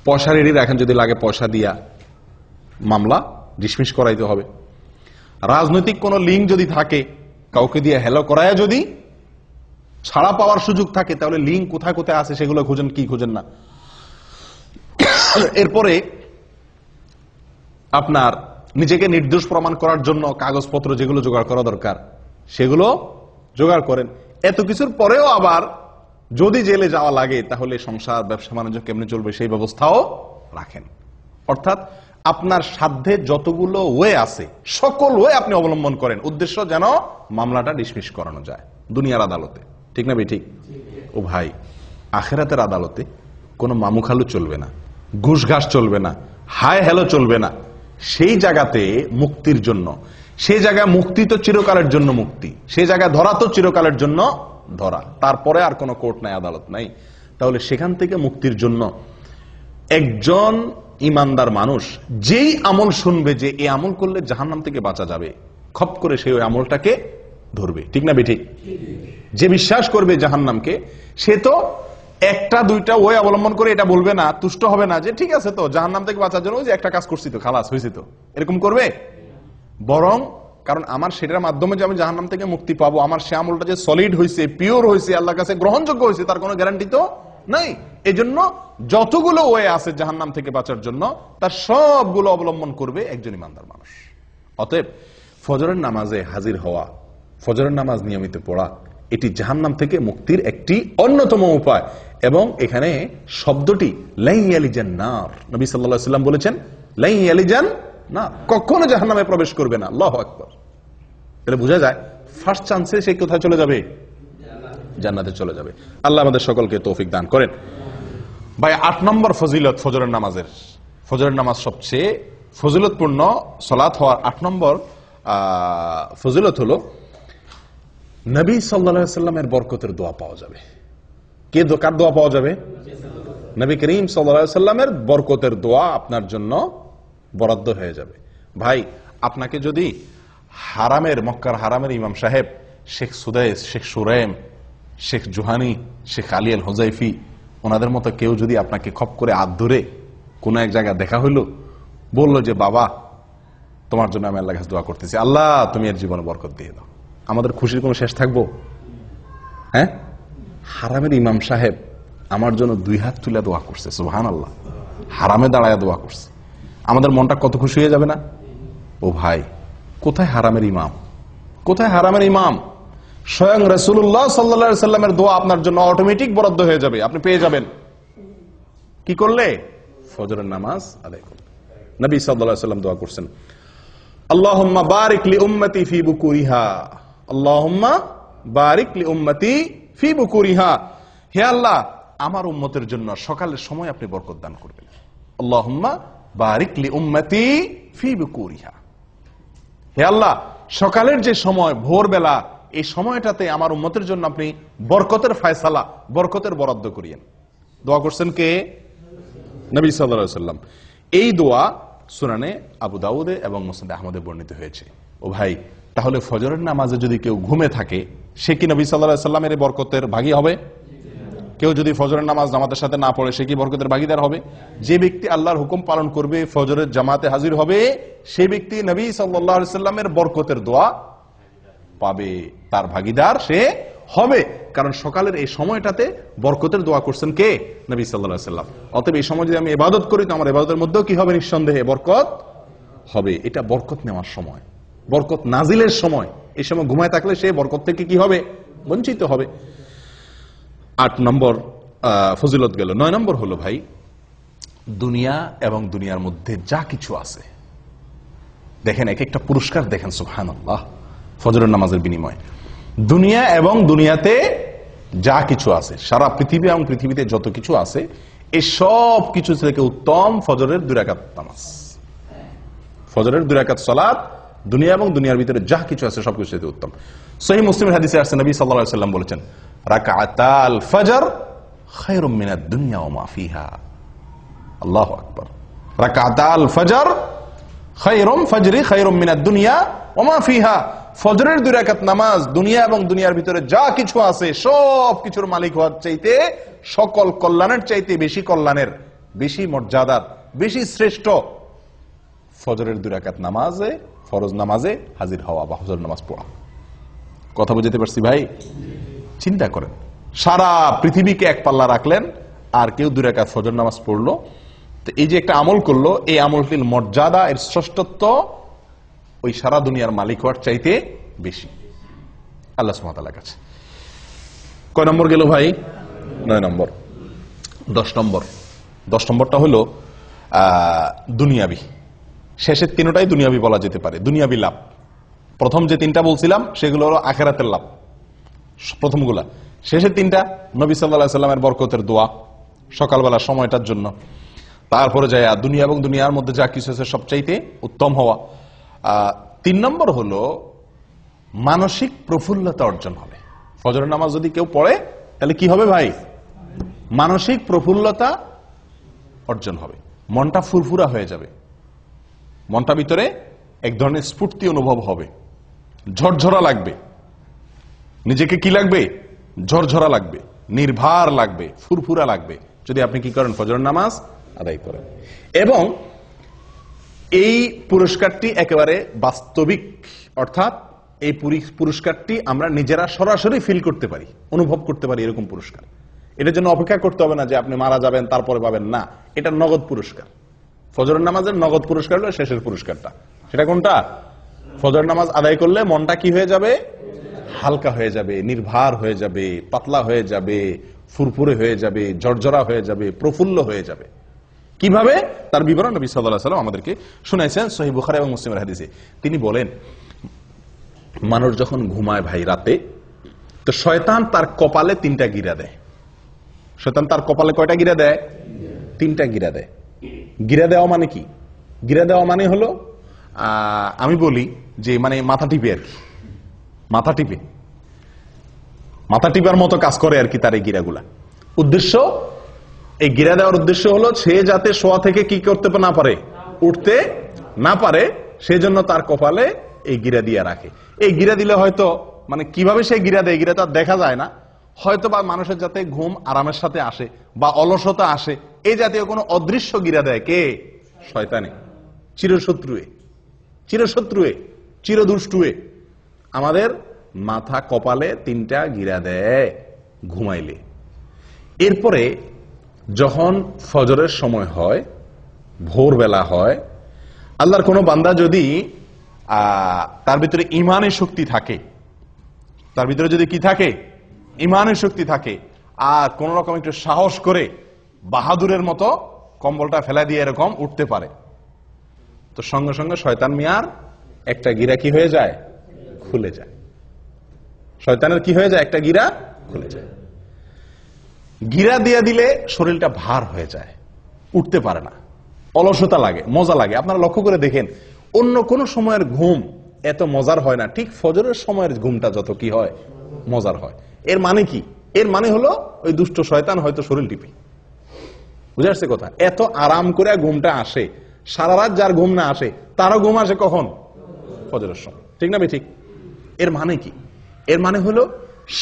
পয়সা রেডি রাখেন, যদি লাগে পয়সা দিয়া মামলা ডিসমিস করাইতে হবে। রাজনৈতিক কোন লিঙ্ক যদি থাকে, কাউকে দিয়ে হেলো করায় যদি ছাড়া পাওয়ার সুযোগ থাকে, তাহলে লিঙ্ক কোথায় কোথায় আছে সেগুলো খুঁজেন, কি খুঁজেন না। এরপরে আপনার নিজেকে নির্দোষ প্রমাণ করার জন্য কাগজপত্র যেগুলো জোগাড় করা দরকার সেগুলো জোগাড় করেন। এত কিছুর পরেও আবার যদি জেলে যাওয়া লাগে, তাহলে সংসার ব্যবসা বাণিজ্য কেমনে চলবে সেই ব্যবস্থাও রাখেন। অর্থাৎ আপনার সাধ্যে যতগুলো ওয়ে আছে সকল ওয়ে আপনি অবলম্বন করেন, উদ্দেশ্য যেন মামলাটা ডিসমিস করানো যায় দুনিয়ার আদালতে। ঠিক না ঠিক? ও ভাই, আখিরাতের আদালতে কোনো মামুখালু চলবে না, ঘুষ ঘাস চলবে না, হায় হেলো চলবে না। সেই জায়গাতে মুক্তির জন্য, সেই জায়গায় মুক্তি তো চিরকালের জন্য মুক্তি, সেই জায়গায় ধরা তো চিরকালের জন্য ধরা, তারপরে আর কোনো কোর্ট নাই, আদালত নাই। তাহলে সেখান থেকে মুক্তির জন্য একজন ইমানদার মানুষ যেই আমল শুনবে যে এই আমল করলে জাহান্নাম থেকে বাঁচা যাবে, খপ করে সেই ওই আমলটাকে ধরবে। ঠিক না বেঠিক? যে বিশ্বাস করবে জাহান্নামকে, সে তো একটা দুইটা ওই অবলম্বন করে এটা বলবে না, তুষ্ট হবে না যে ঠিক আছে তো জাহান্নাম থেকে বাঁচার জন্য যে একটা কাজ করছি তো খালাস হয়েছে তো, এরকম করবে। বরং কারণ আমার সেটার মাধ্যমে যে আমি জাহান্নাম থেকে মুক্তি পাবো, আমার সে আমলটা যে সলিড হয়েছে, পিওর হয়েছে, আল্লাহর কাছে গ্রহণযোগ্য হয়েছে, তার কোনো গ্যারান্টি তো নাই। এজন্য যতগুলো ওয়ে আছে জাহান্নাম থেকে বাঁচার জন্য, তার সবগুলো অবলম্বন করবে একজন ইমানদার মানুষ। অতএব ফজরের নামাজে হাজির হওয়া, ফজরের নামাজ নিয়মিত পড়া, এটি জাহান্নাম থেকে মুক্তির একটি অন্যতম উপায়। এবং এখানে শব্দটি লাই ইয়ালিজান নার, নবী সাল্লাল্লাহু আলাইহি ওয়াসাল্লাম বলেছেন লাই ইয়ালিজান না, কখনো জাহান্নামে প্রবেশ করবে না। আল্লাহু আকবার। তাহলে বোঝা যায় ফার্স্ট চান্সে সে কোথায় চলে যাবে? জান্নাতে চলে যাবে। আল্লাহ আমাদের সকলকে তৌফিক দান করেন। ভাই, 8 নম্বর ফজিলত ফজরের নামাজের, ফজরের নামাজ সবচেয়ে ফজিলতপূর্ণ সালাত হওয়ার 8 নম্বর ফজিলত হলো নবী সাল্লাল্লাহু আলাইহি সাল্লামের বরকতের দোয়া পাওয়া যাবে। কে কার দোয়া পাওয়া যাবে? নবী করিম সাল্লাল্লাহু আলাইহি সাল্লামের বরকতের দোয়া আপনার জন্য বরাদ্দ হয়ে যাবে। ভাই, আপনাকে যদি হারামের, মক্কার হারামের ইমাম সাহেব শেখ সুদাইস, শেখ সুরাইম, শেখ জুহানি, শেখ আলী আল হুজাইফি, ওনাদের মতো কেউ যদি আপনাকে খপ করে হাত ধরে কোন এক জায়গায় দেখা হইলো, বললো যে বাবা তোমার জন্য আমি আল্লাহর কাছে দোয়া করতেছি, আল্লাহ তুমি এর জীবনে বরকত দিয়ে দাও, আমাদের খুশির কোনো শেষ থাকবো? হ্যাঁ, হারামের ইমাম সাহেব আমার জন্য 2 হাত তুলে দোয়া করছে, সুবহানাল্লাহ, হারামে দাঁড়ায় দোয়া করছে, আমাদের মনটা কত খুশি হয়ে যাবে না? ও ভাই, কোথায় হারামের ইমাম, কোথায় হারামের ইমাম? স্বয়ং রাসূলুল্লাহ সাল্লাল্লাহু আলাইহি সাল্লামের দোয়া আপনার জন্য অটোমেটিক বরাদ্দ হয়ে যাবে, আপনি পেয়ে যাবেন। কি করলে? ফজরের নামাজ আদায় করলে। নবী সাল্লাল্লাহু আলাইহি সাল্লাম দোয়া করছেন, আল্লাহুম্মা বারিক লি উম্মতি ফি বুকুরিহা, আল্লাহুম্মা বারিক লি উম্মতি ফি বুকুরিহা, হে আল্লাহ আমার উম্মতের জন্য সকালের সময় আপনি বরকত দান করবেন। আল্লাহুম্মা বারিক লি উম্মতি ফি বুকুরিহা, হে আল্লাহ সকালের যে সময়, ভোরবেলা, এই সময়টাতে আমার উম্মতের জন্য আপনি বরকতের ফয়সালা, বরকতের বরাদ্দ করিয়েন। দোয়া করছেন কে? নবী সাল্লাল্লাহু আলাইহি সাল্লাম। এই দোয়া সুনানে আবু দাউদে এবং মুসনাদে আহমদে বর্ণিত হয়েছে। ও ভাই, তাহলে ফজরের নামাজে যদি কেউ ঘুমে থাকে, সে কি নবী সাল্লাল্লাহু আলাইহি সাল্লামের এই বরকতের ভাগী হবে? কেউ যদি ফজরের নামাজ জামাতের সাথে না পড়ে, সে কি বরকতের ভাগীদার হবে? যে ব্যক্তি আল্লাহর হুকুম পালন করবে, ফজরের জামাতে হাজির হবে, সেই ব্যক্তি নবী সাল্লাল্লাহু আলাইহি সাল্লামের বরকতের দোয়া পাবে, তার ভাগীদার সে হবে। কারণ সকালের এই সময়টাতে বরকতের দোয়া করছেন কে? নবী সাল্লাল্লাহু আলাইহি সাল্লাম। অতএব এই সময় যদি আমি ইবাদত করি, তো আমার ইবাদতের মধ্যেও কি হবে? নিঃসন্দেহে বরকত হবে। এটা বরকত নেওয়ার সময়, বরকত নাজিলের সময়। এই সময় ঘুমায় থাকলে সে বরকত থেকে কি হবে? বঞ্চিত হবে। 8 নম্বর ফজিলত গেল। 9 নম্বর হলো ভাই, দুনিয়া এবং দুনিয়ার মধ্যে যা কিছু আছে, দেখেন এক একটা পুরস্কার দেখেন, সুবহানাল্লাহ, ফজরের নামাজের বিনিময়ে। দুনিয়া এবং দুনিয়াতে যা কিছু আছে, সারা পৃথিবী এবং পৃথিবীতে যত কিছু আছে, এই সব কিছু থেকে উত্তম ফজরের 2 রাকাত নামাজ, ফজরের 2 রাকাত সালাত। দুনিয়া এবং দুনিয়ার ভিতরে যা কিছু আছে সবকিছু থেকে উত্তম। সহিহ মুসলিমের হাদিসে আসছে, নবী সাল্লাল্লাহু আলাইহি সাল্লাম বলেছেন, রাকাতাল ফজর খায়রুম মিনাদ দুনিয়া ওয়া মা ফিহা। আল্লাহু আকবার। রাকাতাল ফজর খায়রুম মিনাদ দুনিয়া ওয়া মা ফিহা। ফজরের 2 রাকাত নামাজ দুনিয়া এবং দুনিয়ার ভিতরে যা কিছু আছে সব কিছুর মালিক হওয়ার চাইতে, সকল কল্যাণের চাইতে বেশি কল্যাণের, বেশি মর্যাদার, বেশি শ্রেষ্ঠ ফজরের 2 রাকাত নামাজে, ফরজ নামাজে হাজির হওয়া বা ফজর নামাজ পড়া। কথা বুঝতে পারছি ভাই? চিন্তা করেন, সারা পৃথিবীকে এক পাল্লা রাখলেন, আর কেউ 2 রাকাত ফজর নামাজ পড়লো, তো এই যে একটা আমল করলো, এই আমলটির মর্যাদা, এর শ্রেষ্ঠত্ব ওই সারা দুনিয়ার মালিক হওয়ার চাইতে বেশি আল্লাহ সুবহানাহু ওয়া তাআলার কাছে। কয় নম্বর গেল ভাই? 9 নম্বর। 10 নম্বরটা হলো দুনিয়াবি। শেষের 3টাই দুনিয়াবি বলা যেতে পারে, দুনিয়াবি লাভ। প্রথম যে 3টা বলছিলাম সেগুলো হলো আখিরাতের লাভ, প্রথমগুলা। শেষের 3টা নবী সাল্লাল্লাহু আলাইহি সাল্লামের বরকতের দোয়া সকালবেলা সময়টার জন্য। তারপরে যায় দুনিয়া এবং দুনিয়ার মধ্যে যা কিছু আছে সবচাইতে উত্তম হওয়া। 3 নম্বর হলো মানসিক প্রফুল্লতা অর্জন হবে। ফজরের নামাজ যদি কেউ পড়ে, তাহলে কি হবে ভাই? মানসিক প্রফুল্লতা অর্জন হবে, মনটা ফুরফুরা হয়ে যাবে, মনটা ভিতরে এক ধরনের স্ফূর্তি অনুভব হবে, ঝরঝরা লাগবে, নিজেকে কি লাগবে? ঝরঝরা লাগবে, নির্ভার লাগবে, ফুরফুরা লাগবে, যদি আপনি কি করেন? ফজরের নামাজ আদায় করেন। এবং এই পুরস্কারটি একেবারে বাস্তবিক, অর্থাৎ এই পুরস্কারটি আমরা নিজেরা সরাসরি ফিল করতে পারি, অনুভব করতে পারি, এরকম পুরস্কার। এটার জন্য অপেক্ষা করতে হবে না যে আপনি মারা যাবেন তারপরে পাবেন, না, এটা নগদ পুরস্কার। ফজরের নামাজের নগদ পুরস্কার হলো শেষের পুরস্কারটা। সেটা কোনটা? ফজরের নামাজ আদায় করলে মনটা কি হয়ে যাবে? হালকা হয়ে যাবে, নির্ভার হয়ে যাবে, পাতলা হয়ে যাবে, ফুরফুরে হয়ে যাবে, ঝরঝরা হয়ে যাবে, প্রফুল্ল হয়ে যাবে। কিভাবে? তার বিবরণ নবী সাল্লাল্লাহু আলাইহি ওয়াসাল্লাম আমাদেরকে শুনাইছেন সহিহ বুখারী এবং মুসলিমের হাদিসে। তিনি বলেন, মানুষ যখন ঘুমায় ভাই রাতে, তো শয়তান তার কপালে 3টা গিরা দেয়। শয়তান তার কপালে কয়টা গিরা দেয়? 3টা গিরা দেয়। গিরা দেওয়া মানে কি? গিরা দেওয়া মানে হলো, আমি বলি যে মানে মাথা টিপে আর কি, মাথা টিপে। মাথা টিপার মতো কাজ করে আর কি তার এই গিরাগুলা। উদ্দেশ্য, এই গিরা দেওয়ার উদ্দেশ্য হলো সে যাতে শোয়া থেকে কি করতে না পারে, উঠতে না পারে, সেই জন্য তার কপালে এই গিরা দিয়ে রাখে। এই গিরা দিলে হয়তো মানে কিভাবে সে গিরা দেয়, গিরা তার দেখা যায় না, হয়তো বা মানুষের যাতে ঘুম আরামের সাথে আসে বা অলসতা আসে, এই জাতীয় কোনো অদৃশ্য গিরা দেয় কে? শয়তানে, চিরশত্রুয়ে, চিরশত্রুয়ে, চিরদুষ্টুয়ে আমাদের মাথা কপালে 3টা গিরা দেয় ঘুমাইলে। এরপরে যখন ফজরের সময় হয়, ভোরবেলা হয়, আল্লাহর কোনো বান্দা যদি তার ভিতরে ইমানের শক্তি থাকে, তার ভিতরে যদি কি থাকে, ইমানের শক্তি থাকে, আর কোন রকম একটু সাহস করে বাহাদুরের মতো কম্বলটা ফেলা দিয়ে এরকম উঠতে পারে, তো সঙ্গে সঙ্গে শয়তান মিয়ার একটা গিরা কি হয়ে যায়, খুলে যায়। শয়তানের কি হয়ে যায়, একটা গিরা খুলে যায়। গিরা দিয়ে দিলে শরীরটা ভার হয়ে যায়, উঠতে পারে না, অলসতা লাগে, মজা লাগে। আপনারা লক্ষ্য করে দেখেন, অন্য কোন সময়ের ঘুম এত মজার হয় না, ঠিক ফজরের সময়ের ঘুমটা যত কি হয়, মজার হয়। এর মানে কি? এর মানে হলো ওই দুষ্ট শয়তান হয়তো শরীর টিপে, বুঝে আসছে কথা? এত আরাম করে ঘুমটা আসে, সারা রাত যার ঘুম না আসে তারও ঘুম আসে কখন? ফজরের সময়, ঠিক না ঠিক? এর মানে কি? এর মানে হলো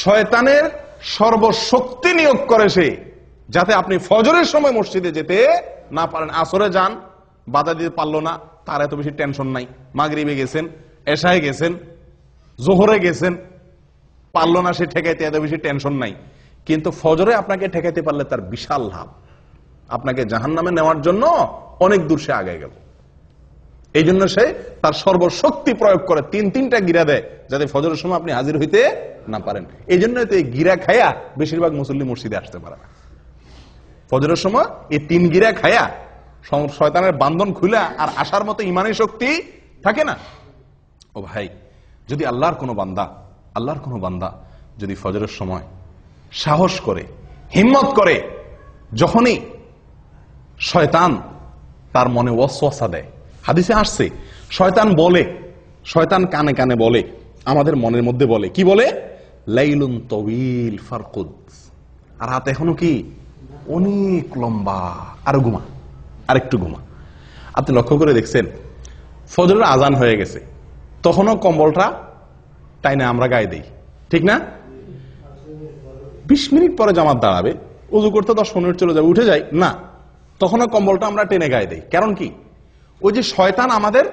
শয়তানের সর্বশক্তি নিয়োগ করে সে, যাতে আপনি ফজরের সময় মসজিদে যেতে না পারেন। আসরে যান, বাধা দিতে পারলো না, তার এত বেশি টেনশন নাই। মাগরিবে গেছেন, এশায় গেছেন, জোহরে গেছেন, পারলো না সে ঠেকাইতে, এত বেশি টেনশন নাই। কিন্তু ফজরে আপনাকে ঠেকাইতে পারলে তার বিশাল লাভ, আপনাকে জাহান্নামে নেওয়ার জন্য অনেক দূর সে আগে গেল। এই জন্য সে তার সর্বশক্তি প্রয়োগ করে 3টা গিরা দেয়, যাতে ফজরের সময় আপনি হাজির হইতে না পারেন। এই জন্য তো এই গিরা খায়া বেশিরভাগ মুসল্লি মসজিদে আসতে পারে না। ফজরের সময় এই 3 গিরা খায়া শয়তানের বান্ধন খুলে আর আসার মতো ইমানি শক্তি থাকে না। ও ভাই, যদি আল্লাহর কোনো বান্দা যদি ফজরের সময় সাহস করে, হিম্মত করে, যখনই শয়তান তার মনে ওয়াসওয়াসা দেয়, হাদিসে আসছে শয়তান কানে কানে বলে, আমাদের মনের মধ্যে বলে, কি বলে? লাইলুন তওয়িল ফারকুদ, আর রাত এখনো কি অনেক লম্বা, আরো ঘুমা, আরেকটু ঘুমা। আপনি লক্ষ্য করে দেখছেন, ফজরের আজান হয়ে গেছে, তখনও কম্বলটা টাইনে আমরা গায়ে দেই, ঠিক না? 20 মিনিট পরে জামাত দাঁড়াবে, উজু করতে 10 মিনিট চলে যাবে, উঠে যাই না, তখনও কম্বলটা আমরা টেনে গায়ে দেই। কারণ কি? ওই যে শয়তান আমাদের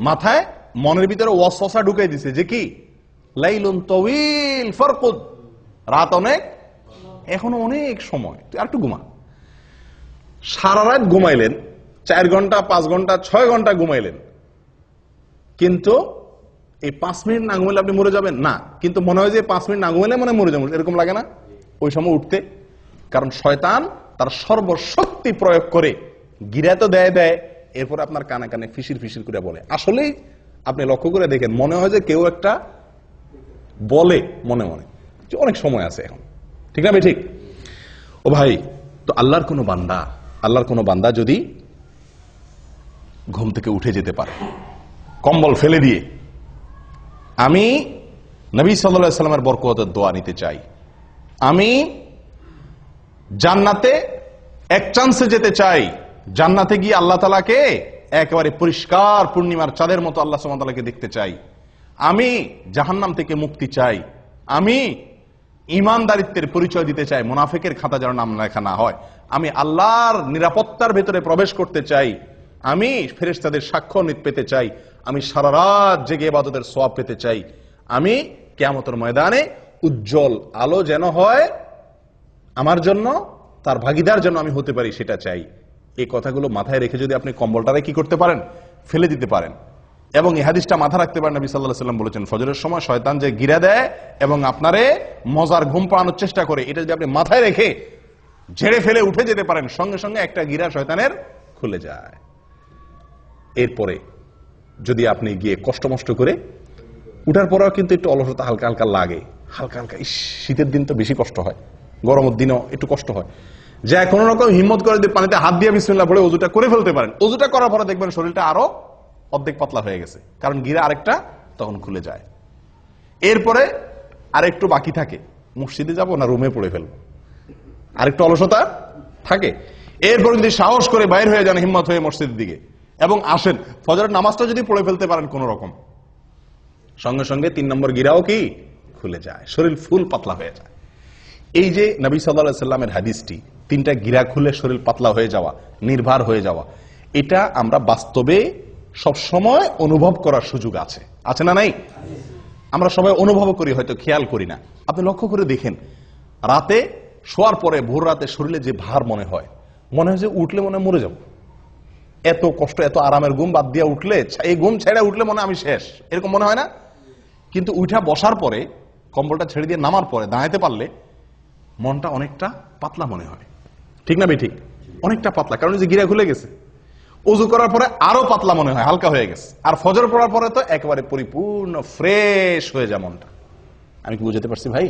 মাথায়, মনের ভিতরে ওয়াসওয়াসা ঢুকাই দিছে যে কি, লাইলুন তাওয়িল ফারকুদ, রাত অনেক, এখনো অনেক সময়, তুই আর একটু ঘুমা। সারা রাত ঘুমাইলেন, 4 ঘন্টা, 5 ঘন্টা, 6 ঘন্টা ঘুমাইলেন, কিন্তু এই 5 মিনিট না ঘুমাইলে আপনি মরে যাবেন না, কিন্তু মনে হয় যে 5 মিনিট না ঘুমাইলে মনে মরে যাবেন, এরকম লাগে না ওই সময় উঠতে? কারণ শয়তান তার সর্বশক্তি প্রয়োগ করে গিরা তো দেয়, এরপর আপনার কানে কানে ফিসির ফিসির করে বলে। আসলেই আপনি লক্ষ্য করে দেখেন, মনে হয় যে কেউ একটা বলে মনে মনে, যে অনেক সময় আছে এখন, ঠিক না ঠিক? ও ভাই, তো আল্লাহর কোনো বান্দা যদি ঘুম থেকে উঠে যেতে পারে কম্বল ফেলে দিয়ে, আমি নবী সাল্লাল্লাহু আলাইহি সাল্লামের বরকতের দোয়া নিতে চাই, আমি জান্নাতে এক চান্সে যেতে চাই, জান্নাতে গিয়ে আল্লাহ তাআলাকে একেবারে পরিষ্কার পূর্ণিমার চাঁদের মতো আল্লাহ সুবহানাহু ওয়া তাআলাকে দেখতে চাই, আমি জাহান্নাম থেকে মুক্তি চাই, আমি ঈমানদারিত্বের পরিচয় দিতে চাই, মুনাফিকের খাতা যেন নাম লেখা না হয়, আমি আল্লাহর নিরাপত্তার ভেতরে প্রবেশ করতে চাই, আমি ফেরেশতাদের সাক্ষ্য পেতে চাই, আমি সারা রাত জেগে ইবাদতের সওয়াব পেতে চাই, আমি কিয়ামতের ময়দানে উজ্জ্বল আলো যেন হয় আমার জন্য, তার ভাগীদার যেন আমি হতে পারি, সেটা চাই। এই কথাগুলো মাথায় রেখে যদি আপনি কম্বলটারে কি করতে পারেন, ফেলে দিতে পারেন, এবং এই হাদিসটা মাথা রাখতে পারেন, নবী সাল্লাল্লাহু আলাইহি ওয়াসাল্লাম বলেছেন, ফজরের সময় শয়তান যে গিরা দেয় এবং আপনারে মজার ঘুম পাড়ানোর চেষ্টা করে, এটা যদি আপনি মাথায় রেখে ঝেড়ে ফেলে উঠে যেতে পারেন, সঙ্গে সঙ্গে একটা গিরা শয়তানের খুলে যায়। এরপরে যদি আপনি গিয়ে কষ্ট করে উঠার পরেও কিন্তু একটু অলসতা হালকা হালকা লাগে, হালকা হালকা, শীতের দিন তো বেশি কষ্ট হয়, গরমের দিনও একটু কষ্ট হয়, যা কোন রকম হিম্মত করে দিয়ে পানিতে হাত দিয়ে বিসমিল্লাহ পড়ে ওযুটা করে ফেলতে পারেন। ওযুটা করার পরে দেখবেন শরীরটা আরো অর্ধেক পাতলা হয়ে গেছে, কারণ গিরা আরেকটা তখন খুলে যায়। এরপরে আরেকটু বাকি থাকে, মসজিদে যাব না রুমে পড়ে ফেলবো, আরেকটু অলসতা থাকে। এরপর যদি সাহস করে বাইর হয়ে যান হিম্মত হয়ে মসজিদের দিকে এবং আসেন, ফজরের নামাজটা যদি পড়ে ফেলতে পারেন কোন রকম, সঙ্গে সঙ্গে 3 নম্বর গিরাও কি খুলে যায়, শরীর ফুল পাতলা হয়ে যায়। এই যে নবী সাল্লাল্লাহু আলাইহি সাল্লামের হাদিসটি, 3টা গিরা খুলে শরীর পাতলা হয়ে যাওয়া, নির্ভর হয়ে যাওয়া, এটা আমরা বাস্তবে সব সময় অনুভব করার সুযোগ আছে, আছে না নাই? আমরা সবাই অনুভব করি, হয়তো খেয়াল করি না। আপনি লক্ষ্য করে দেখেন, রাতে শোয়ার পরে ভোর রাতে শরীরে যে ভার মনে হয় যে উঠলে মনে হয় মরে যাব, এত কষ্ট, এত আরামের ঘুম বাদ দিয়ে উঠলে, এই ঘুম ছেড়ে উঠলে মনে হয় আমি শেষ, এরকম মনে হয় না? কিন্তু উঠা বসার পরে, কম্বলটা ছেড়ে দিয়ে নামার পরে দাঁড়াতে পারলে মনটা অনেকটা পাতলা মনে হয়, ঠিক না ঠিক? অনেকটা পাতলা, কারণ যে গিরা খুলে গেছে। ওযু করার পরে আরো পাতলা মনে হয়, হালকা হয়ে গেছে। আর ফজর পড়ার পরে তো একেবারে পরিপূর্ণ ফ্রেশ হয়ে যায় মনটা। আমি কি বুঝাতে পারছি ভাই?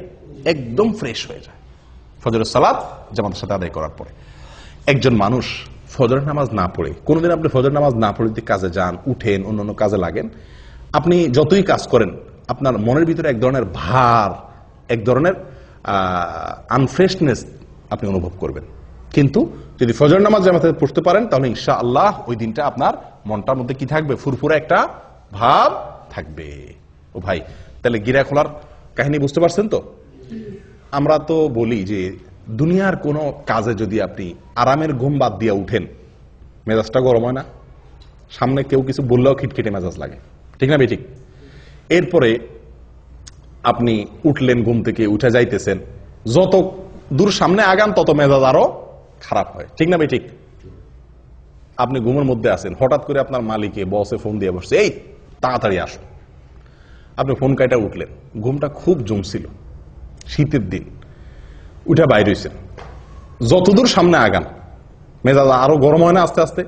একদম ফ্রেশ হয়ে যায় ফজরের সালাত জামাতের সাথে আদায় করার পরে। একজন মানুষ ফজরের নামাজ না পড়ে, কোনোদিন আপনি ফজরের নামাজ না পড়ে কাজে যান, উঠেন, অন্যান্য কাজে লাগেন, আপনি যতই কাজ করেন আপনার মনের ভিতরে এক ধরনের ভার, এক ধরনের আনফ্রেশনেস আপনি অনুভব করবেন। কিন্তু যদি ফজর নামাজ জামাতে পড়তে পারেন তাহলে ইনশাআল্লাহ ওই দিনটা আপনার মনটার মধ্যে কি থাকবে? ফুরফুরে একটা ভাব থাকবে। ও ভাই, তাহলে গিরা খোলার কাহিনী বুঝতে পারছেন তো? আমরা তো বলি যে দুনিয়ার কোনো কাজে যদি আপনি আরামের ঘুম বাদ দিয়ে উঠেন, মেজাজটা গরম হয় না? সামনে কেউ কিছু বললেও খিটখিটে মেজাজ লাগে, ঠিক না ঠিক? এরপরে আপনি উঠলেন, ঘুম থেকে উঠে যাইতেছেন, যত দূর সামনে আগান তত মেজাজ আরো খারাপ হয়, ঠিক না ঠিক? আপনি ঘুমের মধ্যে আছেন, হঠাৎ করে আপনার মালিকে বসে ফোন দিয়ে বসছে, এই তাড়াতাড়ি আসো। আপনি ফোন কাইটা উঠলেন, ঘুমটা খুব জমছিল, শীতের দিন, উঠে বাইরে হয়েছেন, যতদূর সামনে আগান মেজাজ আরো গরম হয় না? আস্তে আস্তে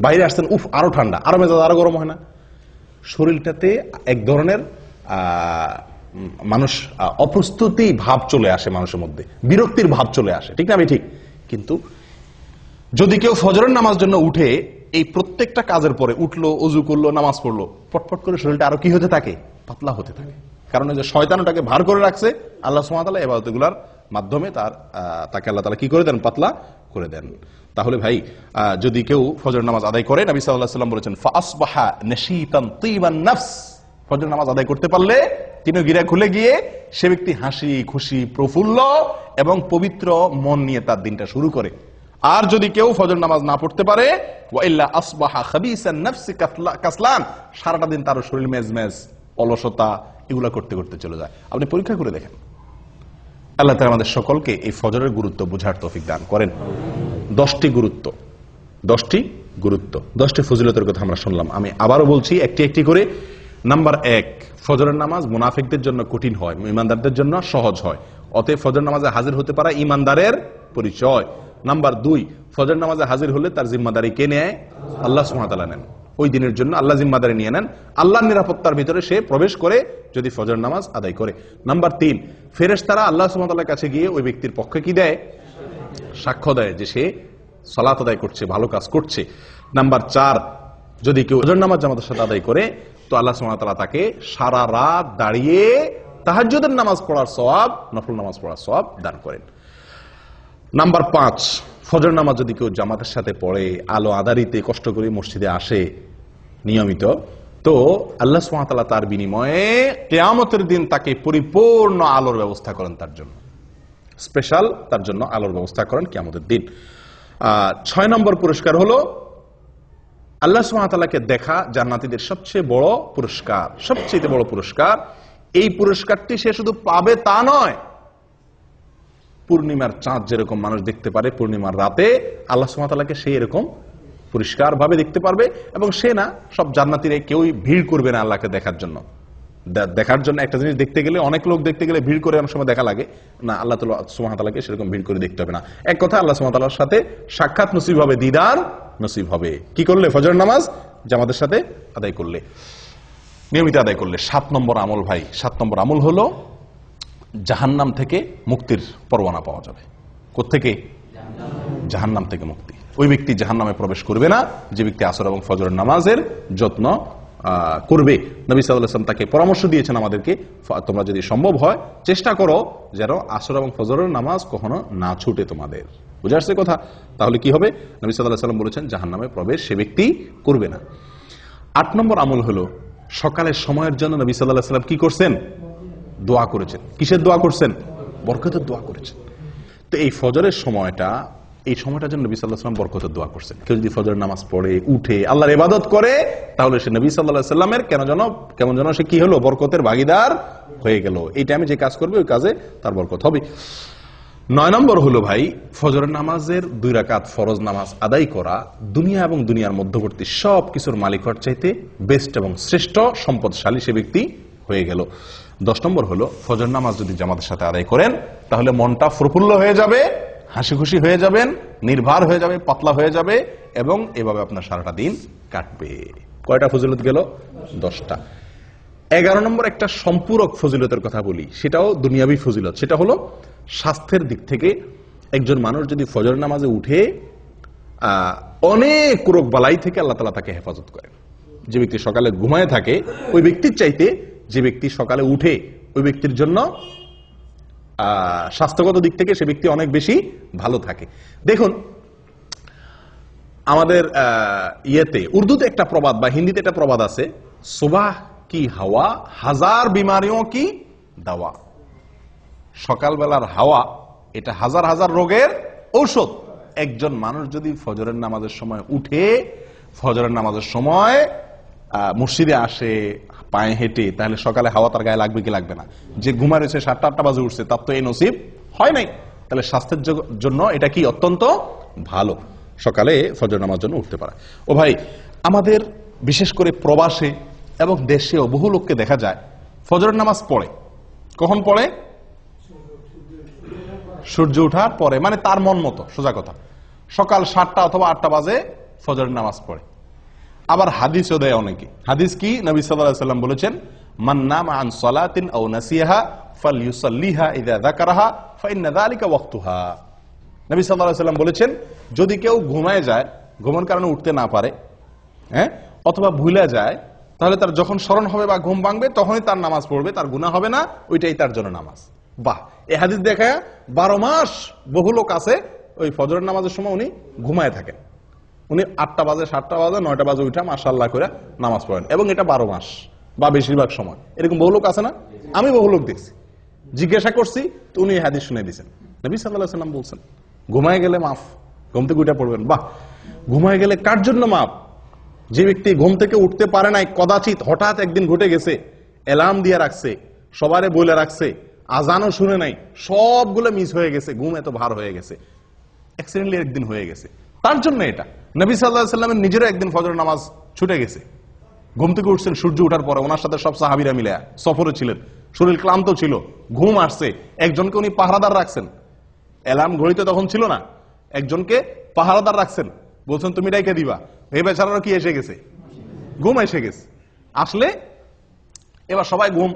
বাইরে আসছেন, উফ আরো ঠান্ডা, আরো মেজাজ আরো গরম হয় না? শরীরটাতে এক ধরনের মানুষ অপ্রস্তুতি ভাব চলে আসে, মানুষের মধ্যে বিরক্তির ভাব চলে আসে, ঠিক না ঠিক? কিন্তু যদি কেউ ফজরের নামাজ জন্য উঠে, এই প্রত্যেকটা কাজের পরে উঠলো, ওযু করলো, নামাজ পড়লো, পটপট করে শরীরটা আরো কি হতে থাকে? পাতলা হতে থাকে। কারণ যে শয়তান ওটাকে ভার করে রাখছে, আল্লাহ সুবহানাহু ওয়া তাআলা ইবাদতগুলোর মাধ্যমে তাকে আল্লাহ তাআলা কি করে দেন? পাতলা করে দেন। তাহলে ভাই, যদি কেউ ফজর নামাজ আদায় করে, নবী সাল্লাল্লাহু আলাইহি ওয়াসাল্লাম বলেছেন, ফাসবাহা নাশীতান তীবান নফস, ফজর নামাজ আদায় করতে পারলে, তিন গিরা খুলে গিয়ে সে ব্যক্তি হাসি খুশি, প্রফুল্ল এবং পবিত্র মন নিয়ে তার দিনটা শুরু করে। আর যদি কেউ ফজর নামাজ না পড়তে পারে, ওয়াইল্লা আসবাহা খাবিসান নফসি কাসলান, সারাটা দিন তার শরীর মেজমেজ, অলসতা, এগুলা করতে করতে চলে যায়। আপনি পরীক্ষা করে দেখেন। আল্লাহ তাআলা আমাদের সকলকে এই ফজরের গুরুত্ব বুঝার তৌফিক দান করেন। 10টি গুরুত্ব, 10টি ফজিলতের কথা আমরা শুনলাম। আমি আবারও বলছি একটি একটি করে। নাম্বার 1, ফজরের নামাজ মুনাফিকদের জন্য কঠিন হয়, ঈমানদারদের জন্য সহজ হয়। অতএব ফজর নামাজে হাজির হতে পারা ঈমানদারের পরিচয়। নাম্বার 2, ফজর নামাজে হাজির হলে তার জিম্মাদারি কে নেয়? আল্লাহ সুবহানাহু ওয়া তাআলা নেন। ওই দিনের জন্য আল্লাহ জিম্মাদারি নিয়ে নেন, আল্লাহর নিরাপত্তার ভিতরে সে প্রবেশ করে যদি ফজর নামাজ আদায় করে। নাম্বার 3, ফেরেশতারা আল্লাহ সুবহানাহু ওয়া তাআলার কাছে গিয়ে ওই ব্যক্তির পক্ষে কি দেয়? সাক্ষ্য দেয় যে সে সালাত আদায় করছে, ভালো কাজ করছে। নাম্বার 4, যদি কেউ ফজর নামাজ জামাতের সাথে আদায় করে, তো আল্লাহ সুবহানাহু ওয়া তাআলা তাকে সারা রাত দাঁড়িয়ে তাহাজ্জুদের নামাজ পড়ার সওয়াব, নফল নামাজ পড়ার সওয়াব দান করেন। নাম্বার 5, ফজর নামাজ যদি কেউ জামাতের সাথে পড়ে, আলো আঁধারিতে কষ্ট করে মসজিদে আসে নিয়মিত, তো আল্লাহ সুবহানাহু ওয়া তাআলা তার বিনিময়ে কিয়ামতের দিন তাকে পরিপূর্ণ আলোর ব্যবস্থা করেন, তার জন্য স্পেশাল, তার জন্য আলোর ব্যবস্থা করেন কিয়ামতের দিন। 6 নম্বর পুরস্কার হলো আল্লাহ সুবহানাহু ওয়া তাআলাকে দেখা জান্নাতীদের সবচেয়ে বড় পুরস্কার, সবচেয়ে বড় পুরস্কার। এই পুরস্কারটি সে শুধু পাবে তা নয়, পূর্ণিমার চাঁদ যেরকম মানুষ দেখতে পারে পূর্ণিমার রাতে, আল্লাহ সুবহানাহু ওয়া তাআলাকে সে এরকম পরিষ্কার ভাবে দেখতে পারবে। এবং সে না, সব জান্নাতীরা কেউই ভিড় করবে না আল্লাহকে দেখার জন্য। দেখার জন্য একটা জিনিস দেখতে গেলে, অনেক লোক দেখতে গেলে ভিড় করে অনেক সময় দেখা লাগে না, আল্লাহ সুবহানাহু ওয়া তাআলাকে সেরকম ভিড় করে দেখতে হবে না। এক কথা, আল্লাহ সুবহানাহু ওয়া তাআলার সাথে সাক্ষাৎ নসিব হবে, দিদার নসিব হবে। কি করলে? ফজর নামাজ জামাতের সাথে আদায় করলে, নিয়মিত আদায় করলে। 7 নম্বর আমল ভাই, 7 নম্বর আমল হলো জাহান্নাম থেকে মুক্তির পরোয়ানা পাওয়া যাবে। কোত্থেকে? জাহান্নাম থেকে মুক্তি। ওই ব্যক্তি জাহান্নামে প্রবেশ করবে না যে ব্যক্তি আসর এবং ফজরের নামাজের যত্ন করবে, নবী সাল্লাল্লাহু আলাইহি ওয়াসাল্লাম তাকে পরামর্শ দিয়েছেন আমাদেরকে, তোমরা যদি সম্ভব হয় চেষ্টা করো যেন আসর এবং ফজরের নামাজ কখনো না ছুটে তোমাদের। বুঝে আসছে কথা? তাহলে কি হবে? নবী সাল্লাল্লাহু আলাইহি ওয়াসাল্লাম বলেছেন জাহান্নামে প্রবেশ সে ব্যক্তি করবে না। 8 নম্বর আমল হলো সকালের সময়ের জন্য নবী সাল্লাল্লাহু আলাইহি ওয়াসাল্লাম কি করছেন? দোয়া করেছেন। কিসের দোয়া করছেন? বরকতের দোয়া করেছেন। তো এই ফজরের সময়টা, এই সময়টার জন্য নবী সাল্লাল্লাহু আলাইহি ওয়াসাল্লাম বরকতের দোয়া করছেন। কেউ যদি ফজরের নামাজ পড়ে উঠে আল্লাহর ইবাদত করে তাহলে সে নবী সাল্লাল্লাহু আলাইহি ওয়াসাল্লামের কেমন যেন সে কি হলো? বরকতের ভাগীদার হয়ে গেল। এই টাইমে যে কাজ করবে ওই কাজে তার বরকত হবে। 9 নম্বর হলো ভাই, ফজরের নামাজের 2 রাকাত ফরজ নামাজ আদায় করা দুনিয়া এবং দুনিয়ার মধ্যবর্তী সব কিছুর মালিক হওয়ার চাইতে বেস্ট এবং শ্রেষ্ঠ সম্পদশালী সে ব্যক্তি হয়ে গেল। 10 নম্বর হলো ফজর নামাজ যদি জামাতের সাথে আদায় করেন তাহলে মনটা প্রফুল্ল হয়ে যাবে, হাসি খুশি হয়ে যাবেন, নির্ভার হয়ে যাবে, পাতলা হয়ে যাবে এবং এভাবে আপনার সারাটা দিন কাটবে। কয়টা ফজিলত গেল? 10টা। 11 নম্বর একটা সম্পূরক ফজিলতের কথা বলি, সেটাও দুনিয়াবী ফজিলত। সেটা হলো স্বাস্থ্যের দিক থেকে একজন মানুষ যদি ফজর নামাজে উঠে অনেক রোগ বালাই থেকে আল্লাহ তাআলা তাকে হেফাজত করেন। যে ব্যক্তি সকালে ঘুমায় থাকে ওই ব্যক্তির চাইতে যে ব্যক্তি সকালে উঠে ওই ব্যক্তির জন্য স্বাস্থ্যগত দিক থেকে সে ব্যক্তি অনেক বেশি ভালো থাকে। দেখুন আমাদের ইয়েতে উর্দুতে একটা প্রবাদ বা হিন্দিতে একটা প্রবাদ আছে, সুবাহ কি হাওয়া হাজার বিমারিও কি দাওয়া। সকালবেলার হাওয়া এটা হাজার হাজার রোগের ঔষধ। একজন মানুষ যদি ফজরের নামাজের সময় উঠে ফজরের নামাজের সময় মসজিদে আসে পায়ে হেঁটে, তাহলে সকালে হাওয়া তার গায়ে লাগবে কি লাগবে না? যে ঘুমা রয়েছে 7টা-8টা বাজে উঠছে তার তো এই নসিব হয় নাই। তাহলে স্বাস্থ্যের জন্য এটা কি অত্যন্ত ভালো সকালে ফজর নামাজ জন্য উঠতে পারা। ও ভাই, আমাদের বিশেষ করে প্রবাসে এবং দেশেও বহু লোককে দেখা যায় ফজরের নামাজ পড়ে। কখন পড়ে? সূর্য ওঠার পরে, মানে তার মন মতো। সোজা কথা, সকাল 7টা অথবা 8টা বাজে ফজরের নামাজ পড়ে। আবার হাদিসও দেয় অনেকে। হাদিস কি? নবী সাল্লাল্লাহু আলাইহি ওয়াসাল্লাম বলেছেন, মান নামা আন সালাতিন আও নাসিয়াহা ফালইউসাল্লিহা ইযা যাকারাহা ফাইন্না যালিকা ওয়াক্তুহা। নবী সাল্লাল্লাহু আলাইহি ওয়াসাল্লাম বলেছেন, যদি কেউ ঘুমায় যায়, ঘুমের কারণে উঠতে না পারে, অথবা ভুলে যায়, তাহলে তার যখন স্মরণ হবে বা ঘুম ভাঙবে তখনই তার নামাজ পড়বে, তার গুনাহ হবে না, ওইটাই তার জন্য নামাজ। বাহ! এই হাদিস দেখায় 12 মাস বহু লোক আছে ওই ফজরের নামাজের সময় উনি ঘুমায় থাকেন। উনি 8টা বাজে, 7টা বাজে, 9টা বাজে উঠা মাশাআল্লাহ করে নামাজ পড়েন, এবং এটা 12 মাস বা বেশিরভাগ সময়। এরকম বহু লোক আছে না? আমি বহু লোক দেখছি, জিজ্ঞাসা করছি তো উনি হাদিস শুনে দিয়েছেন। নবী সাল্লাল্লাহু আলাইহি ওয়াসাল্লাম বলছেন ঘুমায় গেলে মাফ, ঘুম থেকে উঠে পড়বেন। বাহ! ঘুমায় গেলে কার জন্য মাফ? যে ব্যক্তি ঘুম থেকে উঠতে পারে নাই, কদাচিৎ হঠাৎ একদিন ঘটে গেছে, অ্যালার্ম দিয়ে রাখছে, সবারে বলে রাখছে, আজানও শুনে নাই, সবগুলো মিস হয়ে গেছে, ঘুম এত ভার হয়ে গেছে, অ্যাক্সিডেন্টলি একদিন হয়ে গেছে, তার জন্য এটা। নবী সাল্লাল্লাহু আলাইহি ওয়াসাল্লামের নিজেরও একদিন ফজর নামাজ ছুটে গেছে। ঘুম থেকে উঠছেন সূর্য ওঠার পরে, ওনার সাথে সব সাহাবীরা মিলে সফরে ছিলেন, শরীর ক্লান্ত ছিল, ঘুম আসছে, একজনকে উনি পাহারাদার রাখছেন। অ্যালার্ম ঘড়িতে তখন ছিল না, একজনকে পাহারাদার রাখছেন, বলছেন তুমি ডাইকে দিবা। এই বেচারারও কি এসে গেছে? ঘুম এসে গেছে। আসলে এবার সবাই ঘুম,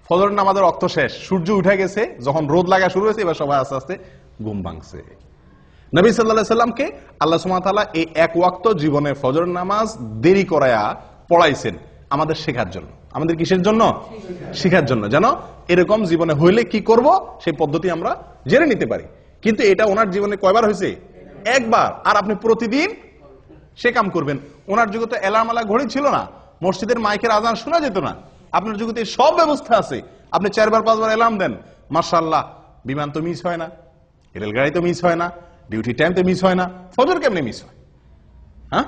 ফজর নামাজের রক্ত শেষ, সূর্য উঠে গেছে, যখন রোদ লাগা শুরু হয়েছে এবার সবাই আস্তে আস্তে ঘুম ভাঙছে। নবী সাল্লাল্লাহু আলাইহি ওয়াসাল্লামকে আল্লাহ সুবহানাহু ওয়া তাআলা এই এক ওয়াক্ত জীবনে ফজর নামাজ দেরি করায়া পড়াইছেন আমাদের শেখার জন্য। আমাদের কিসের জন্য? শেখার জন্য, যেন এরকম জীবনে হইলে কি করব সেই পদ্ধতি আমরা জেনে নিতে পারি। কিন্তু এটা ওনার জীবনে কয়বার হয়েছে? একবার। আর আপনি প্রতিদিন সে কাম করবেন। ওনার যুগে তো অ্যালার্ম আলা ঘড়ি ছিল না, মসজিদের মাইকের আজান শোনা যেত না। আপনার যুগে সব ব্যবস্থা আছে, আপনি 4-5বার অ্যালার্ম দেন, মাশাআল্লাহ, বিমান তো মিস হয় না, রেলগাড়ি তো মিস হয় না, ডিউটি টাইম তো মিস হয় না, ফজর কেমনে মিস হয়? হ্যাঁ,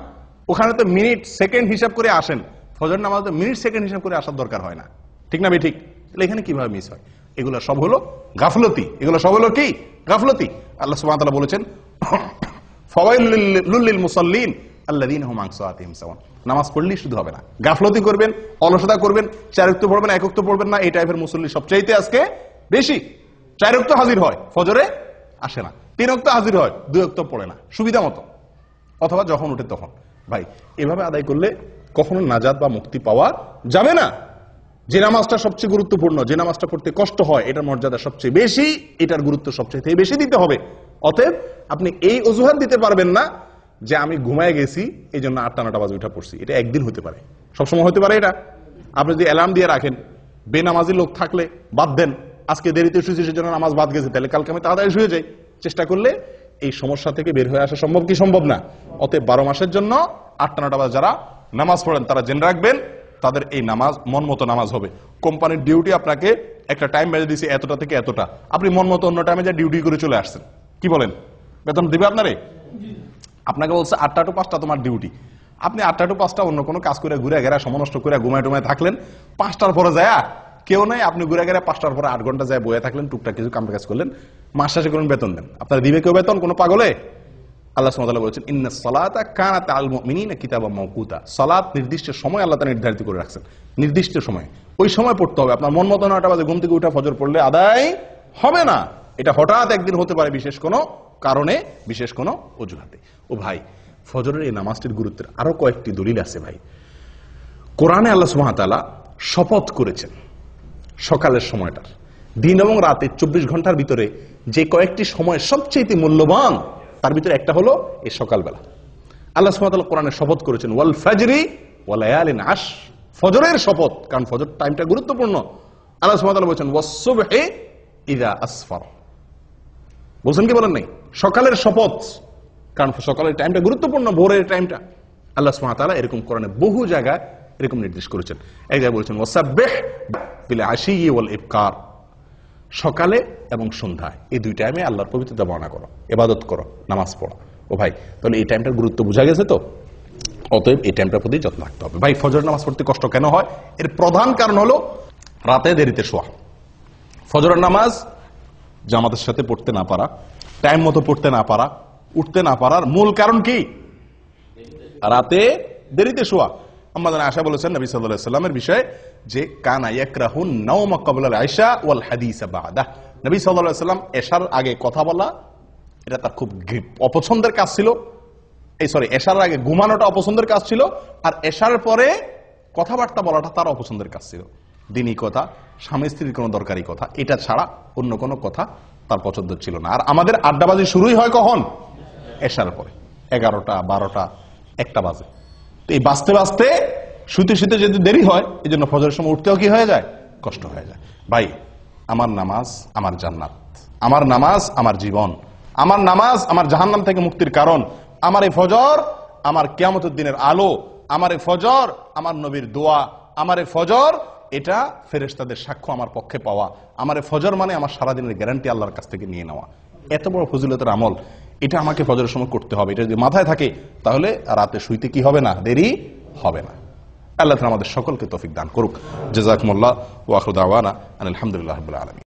ওখানে তো মিনিট সেকেন্ড হিসাব করে আসেন, ফজর নামাজ তো মিনিট সেকেন্ড হিসাব করে আসার দরকার হয় না, ঠিক না বে ঠিক? তাহলে এখানে কিভাবে মিস হয়? এগুলো সব হলো গাফলতি, এগুলো সব হলো কি? গাফলতি। আল্লাহ সুবহানাহু ওয়া তাআলা বলেছেন, ফাওয়াইলুল লিল মুসাল্লিন আল্লাযীনা হুম আন সালাতিহিম সাওয়ান। নামাজ পড়লেই শুধু হবে না, গাফলতি করবেন, অলসতা করবেন, 4 ওয়াক্ত পড়বেন, 1 ওয়াক্ত পড়বেন না, এই টাইপের মুসল্লি সবচাইতে আজকে বেশি। 4 ওয়াক্ত হাজির হয়, ফজরে আসে না, 3 ওয়াক্ত হাজির হয়, 2 ওয়াক্ত পড়ে না সুবিধা মতো, অথবা যখন উঠে তখন। ভাই, এভাবে আদায় করলে কখনো নাজাত বা মুক্তি পাওয়া যাবে না। যে নামাজটা সবচেয়ে গুরুত্বপূর্ণ, যে নামাজটা পড়তে কষ্ট হয়, এটার মর্যাদা সবচেয়ে বেশি, এটার গুরুত্ব সবচেয়ে বেশি দিতে হবে। অতএব আপনি এই অজুহাত দিতে পারবেন না যে আমি ঘুমায় গেছি এই জন্য 8টা 9টা বাজে উঠা পড়ছি, এটা একদিন হতে পারে। সবসময় হতে পারে এটা? আপনি যদি অ্যালার্ম দিয়ে রাখেন, বেনামাজি লোক থাকলে বাদ দেন, আজকে দেরিতে শুয়েছি সেজন্য নামাজ বাদ গেছে, তাহলে কালকে আমি তাড়াতাড়ি শুয়ে যাই, চেষ্টা করলে এই সমস্যা থেকে বের হয়ে আসা সম্ভব কি সম্ভব না? অতএব 12 মাসের জন্য 8টা-9টা বাজে যারা নামাজ পড়েন তারা জেনে রাখবেন তাদের এই নামাজ মন মতো নামাজ হবে। কোম্পানির ডিউটি আপনাকে একটা টাইম বেঁধে দিয়েছে এতটা থেকে এতটা, আপনি মন মতো অন্য টাইমে যা ডিউটি করে চলে আসছেন, কি বলেন? বেতন দিবে আপনারে? আপনাকে বলছে 8টা টু 5টা তোমার ডিউটি, আপনি 8টা টু 5টা অন্য কোনো কাজ করে ঘুরে ঘেরা সমনষ্ট করে ঘুমায় টুমায় থাকলেন, 5টার পরে যায় কেউ নাই, আপনি ঘুরে ঘেরা 5টার পরে 8 ঘন্টা যায় বয়ে থাকলেন, টুকটাক কিছু কাম কাজ করলেন, মাস শেষে করুন বেতন দেন, আপনারা দিবে কেউ বেতন? কোনো পাগলে? আল্লাহ সুবহানাহু ওয়া তাআলা বলেছেন ইন্নাস সালাতা কানাত আল মুমিনিনা কিতাবাম মাওকুতা, সালাত নির্দিষ্ট সময় আল্লাহ তাআলা নির্ধারিত করে রাখছেন, নির্দিষ্ট সময়, ওই সময় পড়তে হবে। আপনার মন মতো 9টা বাজে ঘুম থেকে উঠে ফজর পড়লে আদায় হবে না, এটা হঠাৎ একদিন হতে পারে বিশেষ কোনো কারণে, বিশেষ কোনো অজুহাতে। ও ভাই, ফজরের এই নামাজটির গুরুত্বের আরো কয়েকটি দলিল আছে ভাই। কোরআনে আল্লাহ সুবহানাহু ওয়া তাআলা শপথ করেছেন সকালের সময়টার, দিন এবং রাতে 24 ঘন্টার ভিতরে যে কয়েকটি সময় সবচেয়ে মূল্যবান তার ভিতরে একটা হলো এই সকালবেলা। আল্লাহ সুবহানাহু ওয়া তাআলা কোরআনে শপথ করেছেন ওয়াল ফাজরি ওয়া লায়ালিন আশ, ফজরের শপথ, কারণ ফজর টাইমটা গুরুত্বপূর্ণ। আল্লাহ সুবহানাহু ওয়া তাআলা বলেছেন ওয়াস সুবহি ইযা আসফার, বলছেন কি বলেন নাই? সকালের শপথ, কারণ সকালের টাইমটা গুরুত্বপূর্ণ, ভোরের টাইমটা। আল্লাহ সুবহানাহু ওয়া তাআলা এরকম কোরআনে বহু জায়গায় এরকম নির্দেশ করেছেন। এক জায়গায় বলেছেন ওয়াসাব্বিহ বিল আশি ওয়াল ইবকার, সকালে এবং সন্ধ্যায় এই দুই টাইমে আল্লাহর পবিত্রতা বর্ণনা করো, ইবাদত করো, নামাজ পড়ো। ও ভাই, তাহলে এই টাইমটার গুরুত্ব বোঝা গেছে তো? অতএব এই টাইমটার প্রতি যত্ন রাখতে হবে। ভাই, ফজর নামাজ পড়তে কষ্ট কেন হয়? এর প্রধান কারণ হলো রাতে দেরিতে শোয়া। ফজরের নামাজ জামাতের সাথে পড়তে না পারা, টাইম মতো পড়তে না পারা, উঠতে না পারার মূল কারণ কি? রাতে দেরিতে শোয়া। আমাদের আয়েশা বলেছেন নবী সাল্লাল্লাহু আলাইহি ওয়াসাল্লামের বিষয়ে যে কানা ইয়াকরাহুন নাওমা ক্বাবলা আল আইশা ওয়াল হাদিসা বাদা, নবী সাল্লাল্লাহু আলাইহি ওয়াসাল্লাম এশার আগে কথা বলা এটা তার খুব অপছন্দের কাজ ছিল। এশার আগে ঘুমানোটা অপছন্দের কাজ ছিল, আর এশার পরে কথাবার্তা বলাটা তার অপছন্দের কাজ ছিল। দিনী কথা, স্বামী স্ত্রীর কোনো দরকারি কথা, এটা ছাড়া অন্য কোনো কথা তার পছন্দ ছিল না। আর আমাদের আড্ডাবাজি শুরুই হয় কখন? এশার পরে, 11টা 12টা 1টা বাজে। তো এই বাঁচতে বাঁচতে শুতে শুতে যদি দেরি হয়, এই জন্য ফজরের সময় উঠতেও কি হয়ে যায়? কষ্ট হয়ে যায়। ভাই, আমার নামাজ আমার জান্নাত, আমার নামাজ আমার জীবন, আমার নামাজ আমার জাহান্নাম থেকে মুক্তির কারণ, আমার এই ফজর আমার কিয়ামতের দিনের আলো, আমার এই ফজর আমার নবীর দোয়া, আমার এই ফজর এটা ফেরেশতাদের সাক্ষ্য আমার পক্ষে পাওয়া, আমার এই ফজর মানে আমার সারাদিনের গ্যারান্টি আল্লাহর কাছ থেকে নিয়ে নেওয়া। এত বড় ফজিলতের আমল, এটা আমাকে ফজরের সময় করতে হবে। এটা যদি মাথায় থাকে তাহলে রাতে শুইতে কি হবে না? দেরি হবে না। আল্লাহ তাআলা আমাদের সকলকে তৌফিক দান করুক। জাযাকুমুল্লাহ ওয়া আখিরু দাওয়ানা আলহামদুলিল্লাহি রাব্বিল আলামিন।